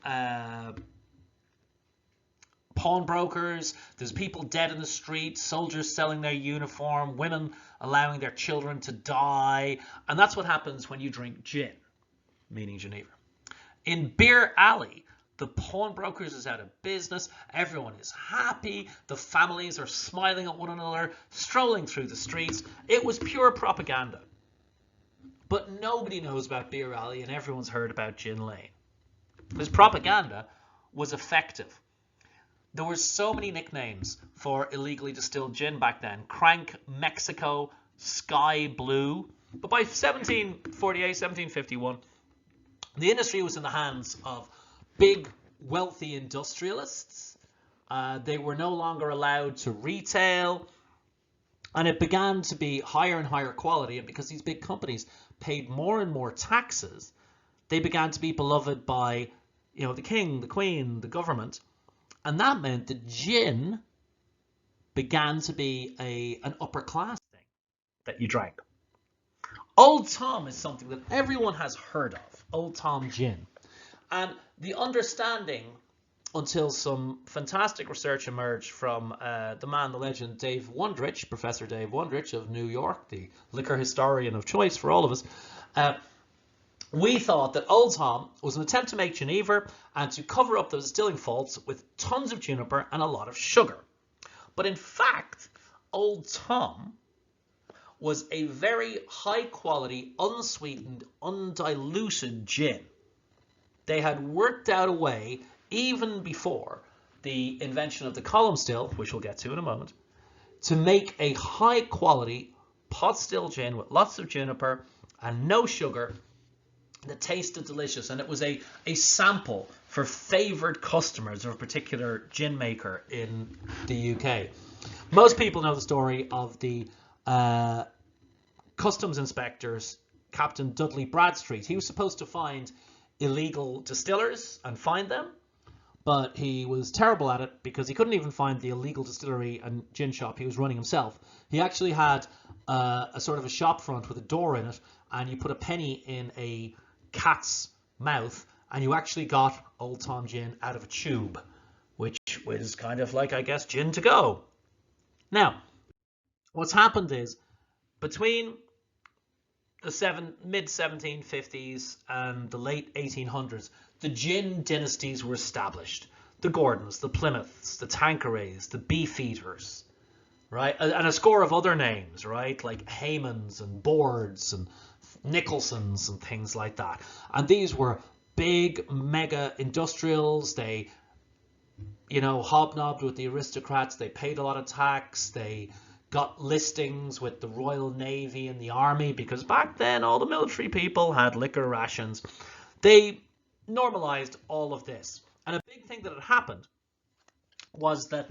pawnbrokers, there's people dead in the street, soldiers selling their uniform, women allowing their children to die. And that's what happens when you drink gin, meaning Genever. In Beer Alley, the pawnbrokers is out of business, everyone is happy, the families are smiling at one another, strolling through the streets. It was pure propaganda. But nobody knows about Beer Alley, and everyone's heard about Gin Lane. This propaganda was effective. There were so many nicknames for illegally distilled gin back then. Crank Mexico, Sky Blue. But by 1748, 1751, the industry was in the hands of big, wealthy industrialists. They were no longer allowed to retail, and it began to be higher and higher quality. And because these big companies paid more and more taxes, they began to be beloved by, the king, the queen, the government, and that meant that gin began to be an upper class thing that you drank. Old Tom is something that everyone has heard of, Old Tom gin. And the understanding, until some fantastic research emerged from the man, the legend, Dave Wondrich, Professor Dave Wondrich of New York, the liquor historian of choice for all of us, we thought that Old Tom was an attempt to make Genever and to cover up the distilling faults with tons of juniper and a lot of sugar. But in fact, Old Tom was a very high quality, unsweetened, undiluted gin. They had worked out a way, even before the invention of the column still, which we'll get to in a moment, to make a high quality pot still gin with lots of juniper and no sugar that tasted delicious. And it was a sample for favored customers of a particular gin maker in the UK. Most people know the story of the customs inspectors, Captain Dudley Bradstreet. He was supposed to find illegal distillers and find them, but he was terrible at it because he couldn't even find the illegal distillery and gin shop he was running himself. He actually had a sort of a shop front with a door in it, and you put a penny in a cat's mouth, and you actually got Old Tom gin out of a tube, which was kind of like, I guess, gin to go. Now, what's happened is, between the mid-1750s and the late 1800s, the gin dynasties were established. The Gordons, the Plymouths, the Tanquerays, the Beefeaters, right? And a score of other names, right? Like Haymans and Boards and Nicholsons and things like that. And these were big mega industrials. They, hobnobbed with the aristocrats. They paid a lot of tax. They got listings with the Royal Navy and the Army, because back then all the military people had liquor rations. They normalized all of this. And a big thing that had happened was that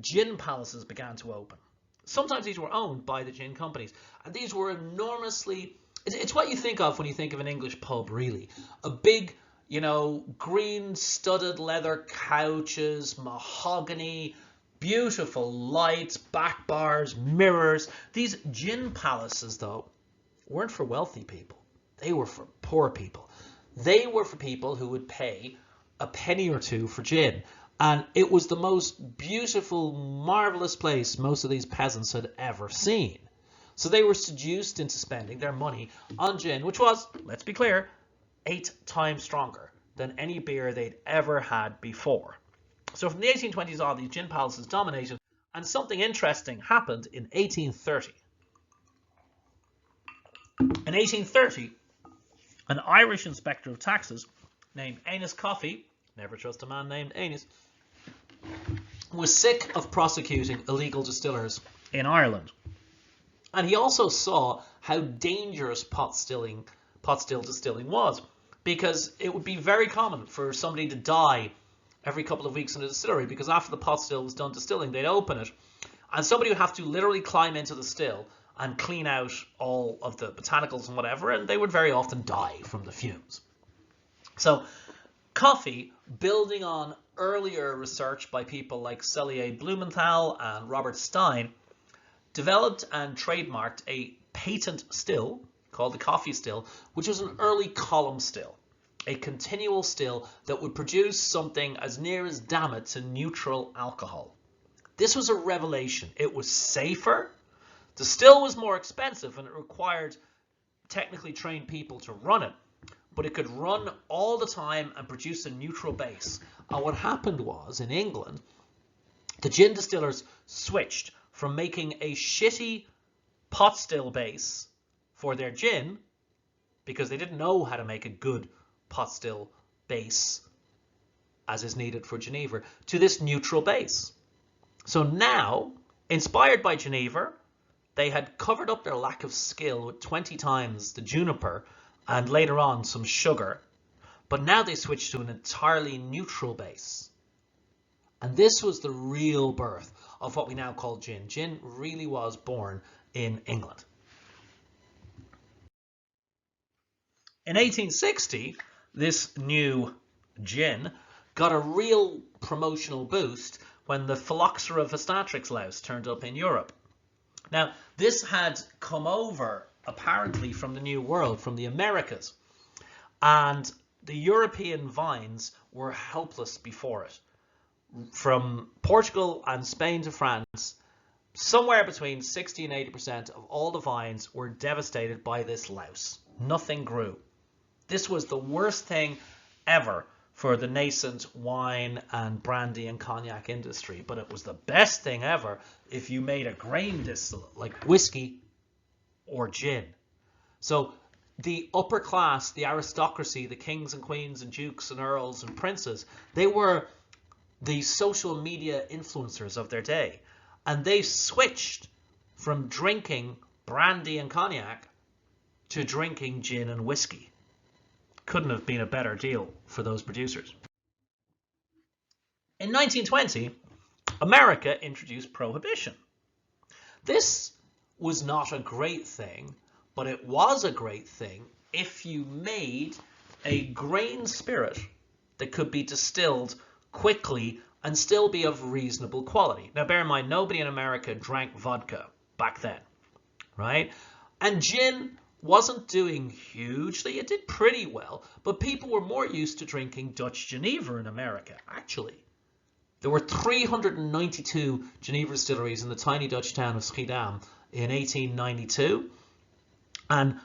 gin palaces began to open. Sometimes these were owned by the gin companies, and these were enormously, it's what you think of when you think of an English pub, really. A big, green studded leather couches, mahogany, beautiful lights, back bars, mirrors. These gin palaces, though, weren't for wealthy people. They were for poor people. They were for people who would pay a penny or two for gin. And it was the most beautiful, marvelous place most of these peasants had ever seen. So they were seduced into spending their money on gin, which was, let's be clear, 8 times stronger than any beer they'd ever had before. So from the 1820s on, these gin palaces dominated, and something interesting happened in 1830. In 1830, an Irish inspector of taxes named Enos Coffey, never trust a man named Enos, was sick of prosecuting illegal distillers in Ireland. And he also saw how dangerous pot still distilling was, because it would be very common for somebody to die every couple of weeks in a distillery, because after the pot still was done distilling, they'd open it, and somebody would have to literally climb into the still and clean out all of the botanicals and whatever, and they would very often die from the fumes. So Coffey, building on earlier research by people like Cellier Blumenthal and Robert Stein, developed and trademarked a patent still called the Coffey still, which was an early column still, a continual still that would produce something as near as damn it to neutral alcohol. This was a revelation. It was safer. The still was more expensive, and it required technically trained people to run it, but it could run all the time and produce a neutral base. And what happened was, in England, the gin distillers switched from making a shitty pot still base for their gin, because they didn't know how to make a good pot still base as is needed for Geneva, to this neutral base. So now, inspired by Geneva, they had covered up their lack of skill with 20 times the juniper and later on some sugar. but now they switched to an entirely neutral base. And this was the real birth of what we now call gin. Gin really was born in England. In 1860, this new gin got a real promotional boost when the Phylloxera vastatrix louse turned up in Europe. Now, this had come over apparently from the New World, from the Americas, and the European vines were helpless before it. From Portugal and Spain to France, somewhere between 60 and 80% of all the vines were devastated by this louse. Nothing grew. This was the worst thing ever for the nascent wine and brandy and cognac industry, but it was the best thing ever if you made a grain distillate like whiskey or gin. So the upper class, the aristocracy, the kings and queens and dukes and earls and princes, they were the social media influencers of their day, and they switched from drinking brandy and cognac to drinking gin and whiskey. Couldn't have been a better deal for those producers. In 1920, America introduced Prohibition. This was not a great thing, but it was a great thing if you made a grain spirit that could be distilled quickly and still be of reasonable quality. Now, bear in mind, nobody in America drank vodka back then, right? And gin wasn't doing hugely. It did pretty well, but people were more used to drinking Dutch Geneva in America, actually. There were 392 Geneva distilleries in the tiny Dutch town of Schiedam in 1892, and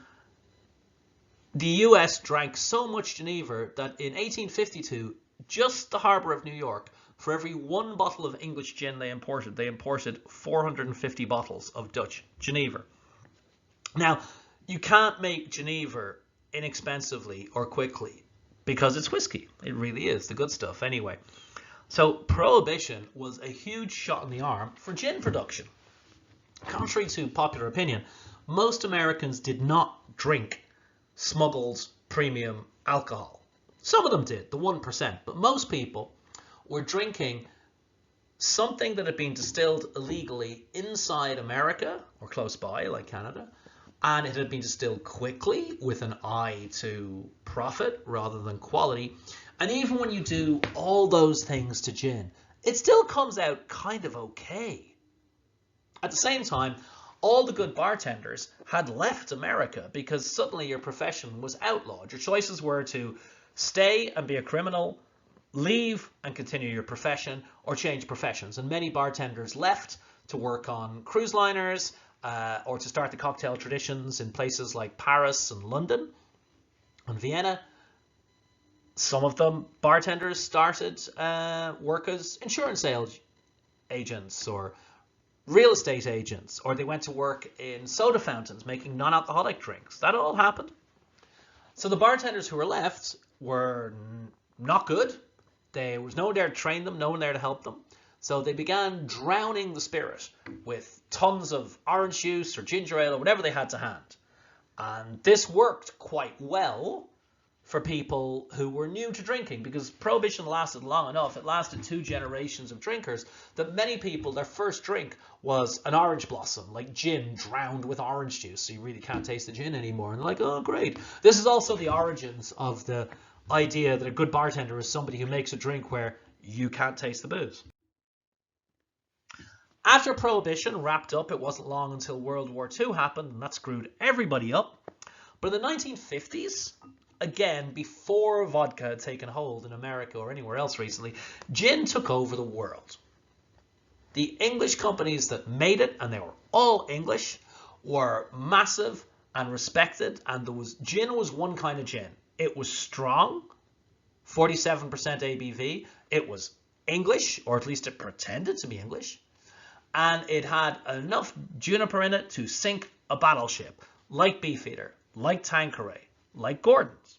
the US drank so much Geneva that in 1852, just the harbour of New York, for every one bottle of English gin they imported 450 bottles of Dutch Geneva. Now, you can't make Geneva inexpensively or quickly because it's whiskey. It really is the good stuff anyway. So Prohibition was a huge shot in the arm for gin production. Contrary to popular opinion, most Americans did not drink smuggled premium alcohol. Some of them did, the 1%, but most people were drinking something that had been distilled illegally inside America or close by, like Canada, and it had been distilled quickly with an eye to profit rather than quality. And even when you do all those things to gin, it still comes out kind of okay. At the same time, all the good bartenders had left America because suddenly your profession was outlawed. Your choices were to stay and be a criminal, leave and continue your profession, or change professions. And many bartenders left to work on cruise liners, or to start the cocktail traditions in places like Paris and London and Vienna. Some of them, bartenders, started work as insurance sales agents or real estate agents, or they went to work in soda fountains making non-alcoholic drinks. That all happened. So the bartenders who were left were not good. There was no one there to train them, no one there to help them. So they began drowning the spirit with tons of orange juice or ginger ale or whatever they had to hand. And this worked quite well for people who were new to drinking, because Prohibition lasted long enough. It lasted 2 generations of drinkers, that many people, their first drink was an orange blossom, like gin drowned with orange juice. So you really can't taste the gin anymore. And they're like, oh, great. This is also the origins of the idea that a good bartender is somebody who makes a drink where you can't taste the booze. After Prohibition wrapped up, it wasn't long until World War II happened, and that screwed everybody up. But in the 1950s, again, before vodka had taken hold in America or anywhere else recently, gin took over the world. The English companies that made it, and they were all English, were massive and respected, and gin was one kind of gin. It was strong, 47% ABV. It was English, or at least it pretended to be English. And it had enough juniper in it to sink a battleship, like Beefeater, like Tanqueray, like Gordon's.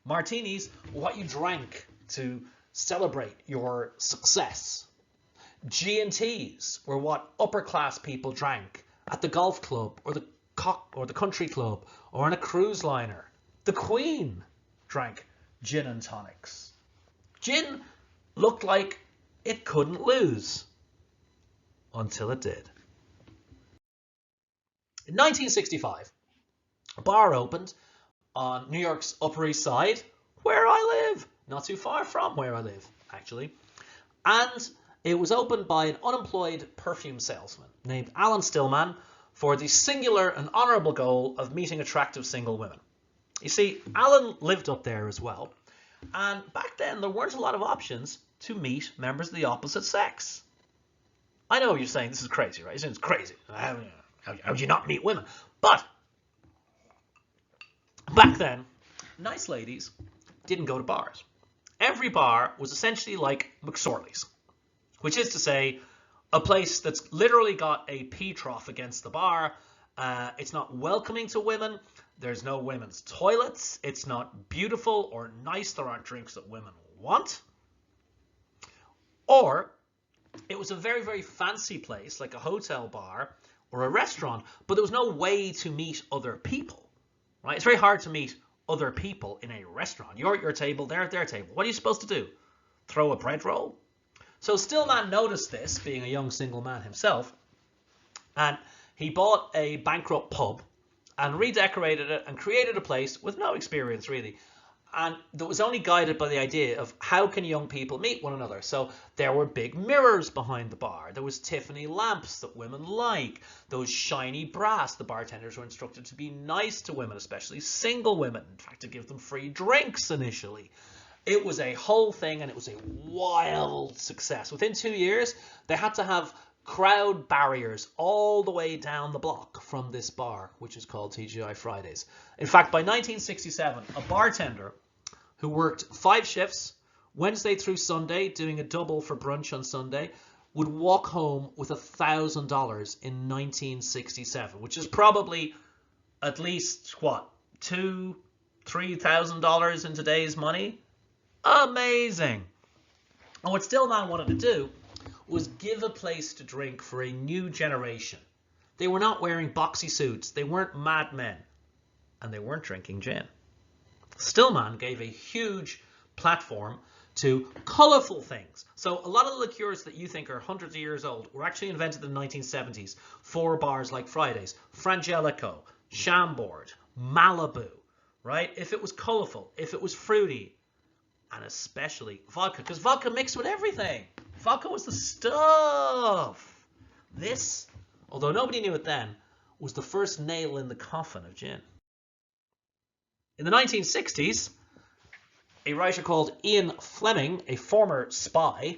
Martinis were what you drank to celebrate your success. G&Ts were what upper class people drank at the golf club or the country club or on a cruise liner. The Queen drank gin and tonics. Gin looked like it couldn't lose until it did. In 1965, a bar opened on New York's Upper East Side, where I live, not too far from where I live, actually. And it was opened by an unemployed perfume salesman named Alan Stillman for the singular and honourable goal of meeting attractive single women. You see, Alan lived up there as well, and back then there weren't a lot of options to meet members of the opposite sex. I know you're saying this is crazy, right? It's crazy. How would you not meet women? But back then, nice ladies didn't go to bars. Every bar was essentially like McSorley's, which is to say, a place that's literally got a pee trough against the bar. It's not welcoming to women. There's no women's toilets. It's not beautiful or nice. There aren't drinks that women want. Or it was a very, very fancy place, like a hotel bar or a restaurant, but there was no way to meet other people, right? It's very hard to meet other people in a restaurant. You're at your table, they're at their table. What are you supposed to do? Throw a bread roll? So Stillman noticed this, being a young single man himself, and he bought a bankrupt pub and redecorated it and created a place with no experience, really. And that was only guided by the idea of how can young people meet one another. So there were big mirrors behind the bar. There was Tiffany lamps that women like. There was shiny brass. The bartenders were instructed to be nice to women, especially single women. In fact, to give them free drinks initially. It was a whole thing, and it was a wild success. Within 2 years, they had to have crowd barriers all the way down the block from this bar, which is called TGI Fridays. In fact, by 1967, a bartender who worked 5 shifts, Wednesday through Sunday, doing a double for brunch on Sunday, would walk home with $1,000 in 1967, which is probably at least, what, $2,000-$3,000 in today's money? Amazing. And what Stillman wanted to do was give a place to drink for a new generation. They were not wearing boxy suits, they weren't mad men, and they weren't drinking gin. Stillman gave a huge platform to colourful things. So a lot of the liqueurs that you think are hundreds of years old were actually invented in the 1970s for bars like Fridays. Frangelico, Chambord, Malibu, right? If it was colourful, if it was fruity, and especially vodka, because vodka mixed with everything. Vodka was the stuff. This, although nobody knew it then, was the first nail in the coffin of gin. In the 1960s, a writer called Ian Fleming, a former spy,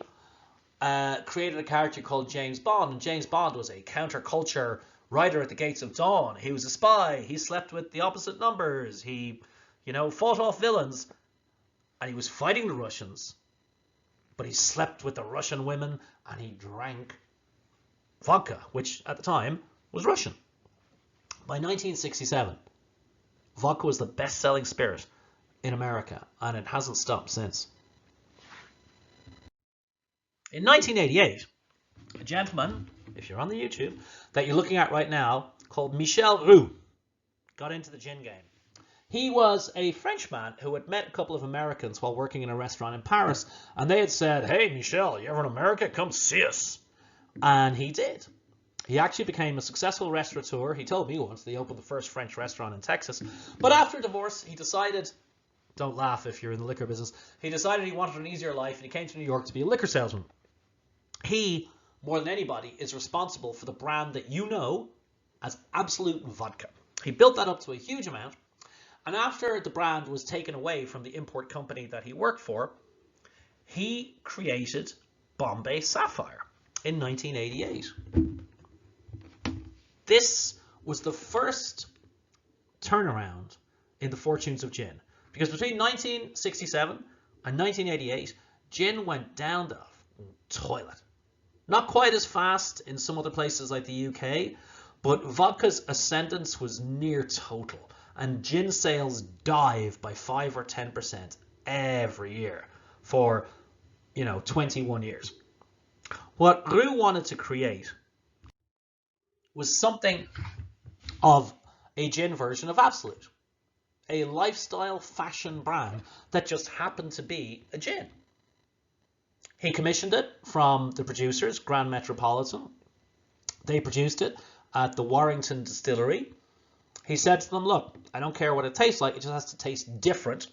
created a character called James Bond. And James Bond was a counterculture rider at the gates of dawn. He was a spy. He slept with the opposite numbers. He, fought off villains. And he was fighting the Russians. But he slept with the Russian women and he drank vodka, which at the time was Russian. By 1967, vodka was the best-selling spirit in America, and it hasn't stopped since. In 1988, a gentleman, if you're on the YouTube, that you're looking at right now, called Michel Roux, got into the gin game. He was a Frenchman who had met a couple of Americans while working in a restaurant in Paris, and they had said, "Hey, Michel, you ever in America? Come see us." And he did. He actually became a successful restaurateur. He told me once they opened the first French restaurant in Texas. But after divorce, he decided, don't laugh if you're in the liquor business, he decided he wanted an easier life, and he came to New York to be a liquor salesman. He, more than anybody, is responsible for the brand that you know as Absolute Vodka. He built that up to a huge amount, and after the brand was taken away from the import company that he worked for, he created Bombay Sapphire in 1988. This was the first turnaround in the fortunes of gin. Because between 1967 and 1988, gin went down the toilet. Not quite as fast in some other places like the UK, but vodka's ascendance was near total. And gin sales dive by 5 or 10% every year for, 21 years. What Roux wanted to create was something of a gin version of Absolute. a lifestyle fashion brand that just happened to be a gin. He commissioned it from the producers, Grand Metropolitan. They produced it at the Warrington Distillery. He said to them, look, I don't care what it tastes like, it just has to taste different.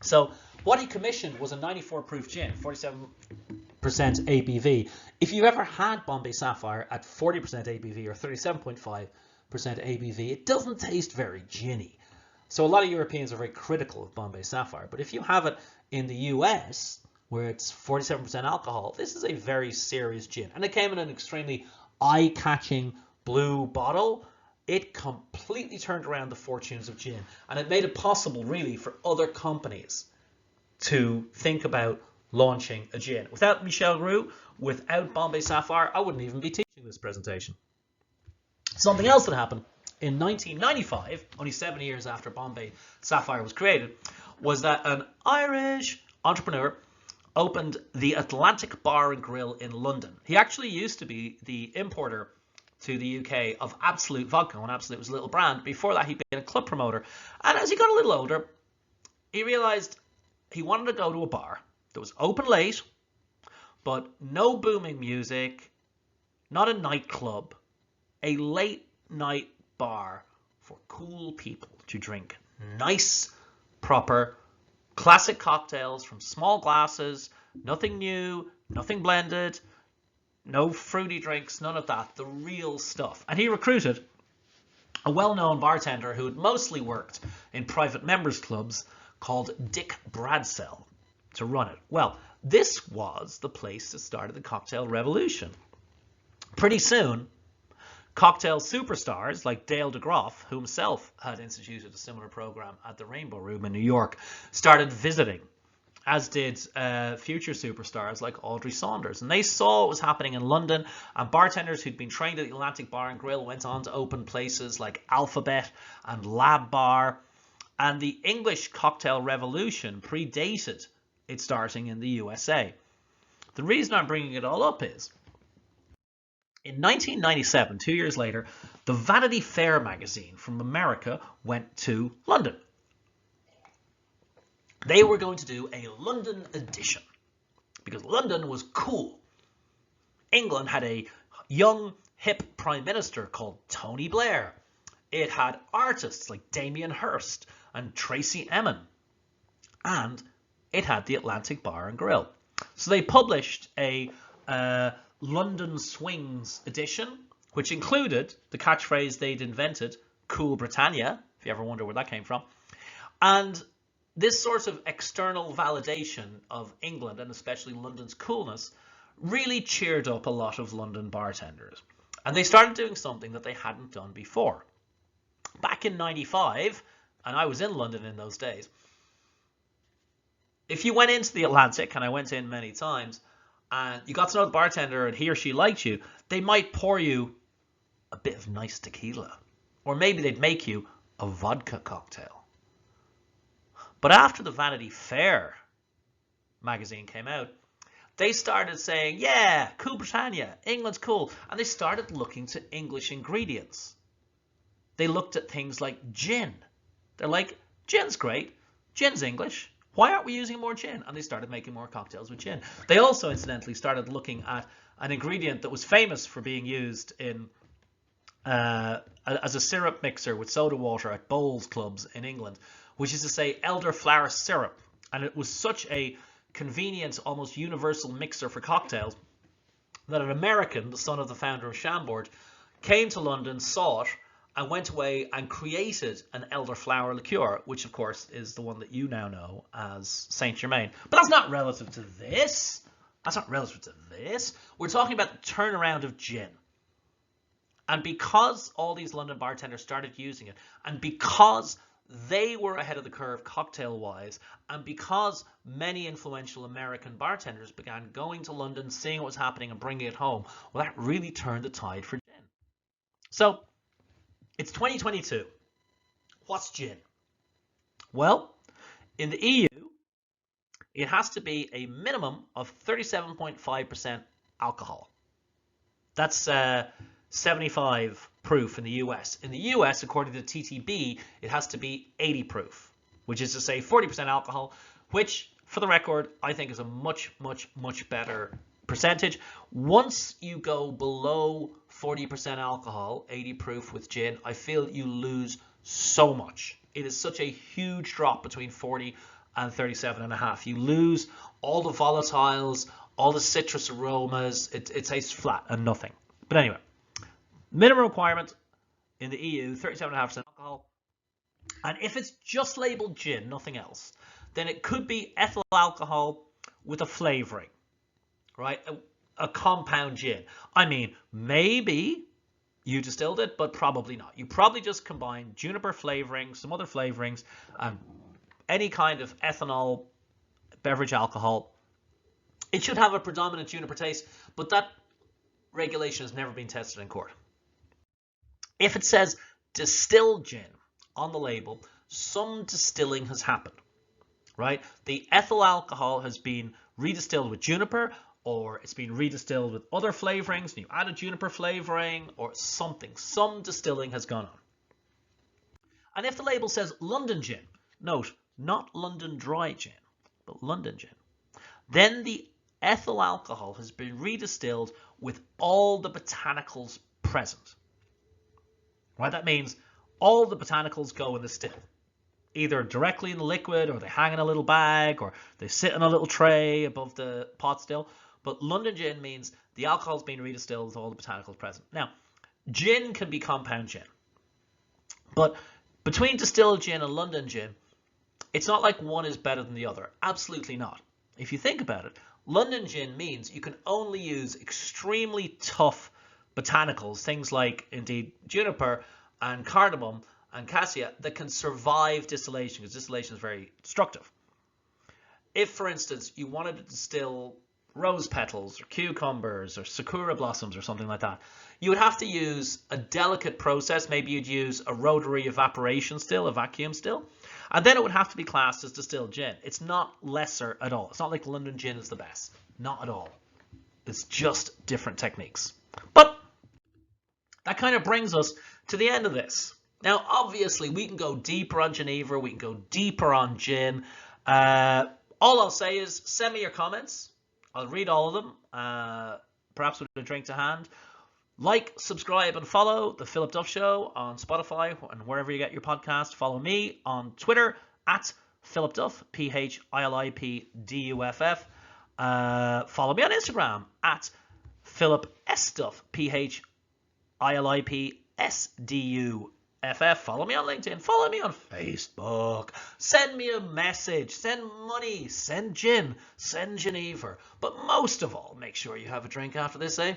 So what he commissioned was a 94 proof gin, 47% ABV. If you've ever had Bombay Sapphire at 40% ABV or 37.5% ABV, it doesn't taste very ginny. So a lot of Europeans are very critical of Bombay Sapphire. But if you have it in the US, where it's 47% alcohol, this is a very serious gin. And it came in an extremely eye-catching blue bottle. It completely turned around the fortunes of gin. And it made it possible, really, for other companies to think about launching a gin. Without Michel Roux, without Bombay Sapphire, I wouldn't even be teaching this presentation. Something else that happened in 1995, only 7 years after Bombay Sapphire was created, was that an Irish entrepreneur opened the Atlantic Bar and Grill in London. He actually used to be the importer to the UK of Absolute vodka, when Absolute was a little brand. Before that, he'd been a club promoter. And as he got a little older, he realized he wanted to go to a bar that was open late, but no booming music, not a nightclub, a late night bar for cool people to drink nice, proper, classic cocktails from small glasses, nothing new, nothing blended, no fruity drinks, none of that, the real stuff. And he recruited a well-known bartender who had mostly worked in private members clubs called Dick Bradsell to run it. Well, this was the place that started the cocktail revolution. Pretty soon, cocktail superstars like Dale DeGroff, who himself had instituted a similar program at the Rainbow Room in New York, started visiting, as did future superstars like Audrey Saunders. And they saw what was happening in London, and bartenders who'd been trained at the Atlantic Bar and Grill went on to open places like Alphabet and Lab Bar. And the English cocktail revolution predated its starting in the USA. The reason I'm bringing it all up is, in 1997, 2 years later, the Vanity Fair magazine from America went to London. They were going to do a London edition because London was cool. England had a young, hip prime minister called Tony Blair. It had artists like Damien Hirst and Tracy Emin. And it had the Atlantic Bar and Grill. So they published a London Swings edition, which included the catchphrase they'd invented, Cool Britannia, if you ever wonder where that came from. And this sort of external validation of England, and especially London's coolness, really cheered up a lot of London bartenders. And they started doing something that they hadn't done before. Back in 95, and I was in London in those days, if you went into the Atlantic, and I went in many times, and you got to know the bartender and he or she liked you, they might pour you a bit of nice tequila. Or maybe they'd make you a vodka cocktail. But after the Vanity Fair magazine came out, they started saying, yeah, Cool Britannia, England's cool. And they started looking to English ingredients. They looked at things like gin. They're like, gin's great. Gin's English. Why aren't we using more gin? And they started making more cocktails with gin. They also, incidentally, started looking at an ingredient that was famous for being used in as a syrup mixer with soda water at bowls clubs in England, which is to say elderflower syrup. And it was such a convenient, almost universal mixer for cocktails that an American, the son of the founder of Chambord, came to London, saw it, and went away and created an elderflower liqueur, which of course is the one that you now know as Saint Germain. But that's not relative to this. That's not relative to this. We're talking about the turnaround of gin. And because all these London bartenders started using it, and because they were ahead of the curve cocktail-wise, and because many influential American bartenders began going to London, seeing what was happening and bringing it home, well, that really turned the tide for gin. So, it's 2022. What's gin? Well, in the EU, it has to be a minimum of 37.5% alcohol. That's 75 proof in the US. In the US, according to TTB, it has to be 80 proof, which is to say 40% alcohol, which, for the record, I think is a much, much, much better percentage. Once you go below 40% alcohol, 80 proof with gin, I feel you lose so much. It is such a huge drop between 40 and 37.5. You lose all the volatiles, all the citrus aromas. It tastes flat and nothing. But anyway, minimum requirement in the EU, 37.5% alcohol. And if it's just labeled gin, nothing else, then it could be ethyl alcohol with a flavoring, right? A compound gin. I mean, maybe you distilled it, but probably not. You probably just combined juniper flavoring, some other flavorings, and any kind of ethanol beverage alcohol. It should have a predominant juniper taste, but that regulation has never been tested in court. If it says distilled gin on the label, some distilling has happened, right? The ethyl alcohol has been redistilled with juniper, or it's been redistilled with other flavorings, and you added juniper flavoring or something. Some distilling has gone on. And if the label says London gin, note, not London dry gin, but London gin, then the ethyl alcohol has been redistilled with all the botanicals present. Right? That means all the botanicals go in the still, either directly in the liquid, or they hang in a little bag, or they sit in a little tray above the pot still. But London gin means the alcohol's been redistilled with all the botanicals present. Now, gin can be compound gin, but between distilled gin and London gin, it's not like one is better than the other. Absolutely not. If you think about it, London gin means you can only use extremely tough botanicals, things like, indeed, juniper and cardamom and cassia, that can survive distillation, because distillation is very destructive. If, for instance, you wanted to distill rose petals or cucumbers or sakura blossoms or something like that, you would have to use a delicate process. Maybe you'd use a rotary evaporation still, a vacuum still, and then it would have to be classed as distilled gin. It's not lesser at all. It's not like London gin is the best. Not at all. It's just different techniques. But that kind of brings us to the end of this. Now, obviously, we can go deeper on Geneva. We can go deeper on gin. All I'll say is send me your comments. I'll read all of them, perhaps with a drink to hand. Like, subscribe, and follow The Philip Duff Show on Spotify and wherever you get your podcast. Follow me on Twitter at Philip Duff, PHILIPDUFF. Follow me on Instagram at Philip S. Duff, PHILIPSDUFF. Follow me on LinkedIn. Follow me on Facebook. Send me a message. Send money. Send gin. Send Geneva. But most of all, make sure you have a drink after this, eh?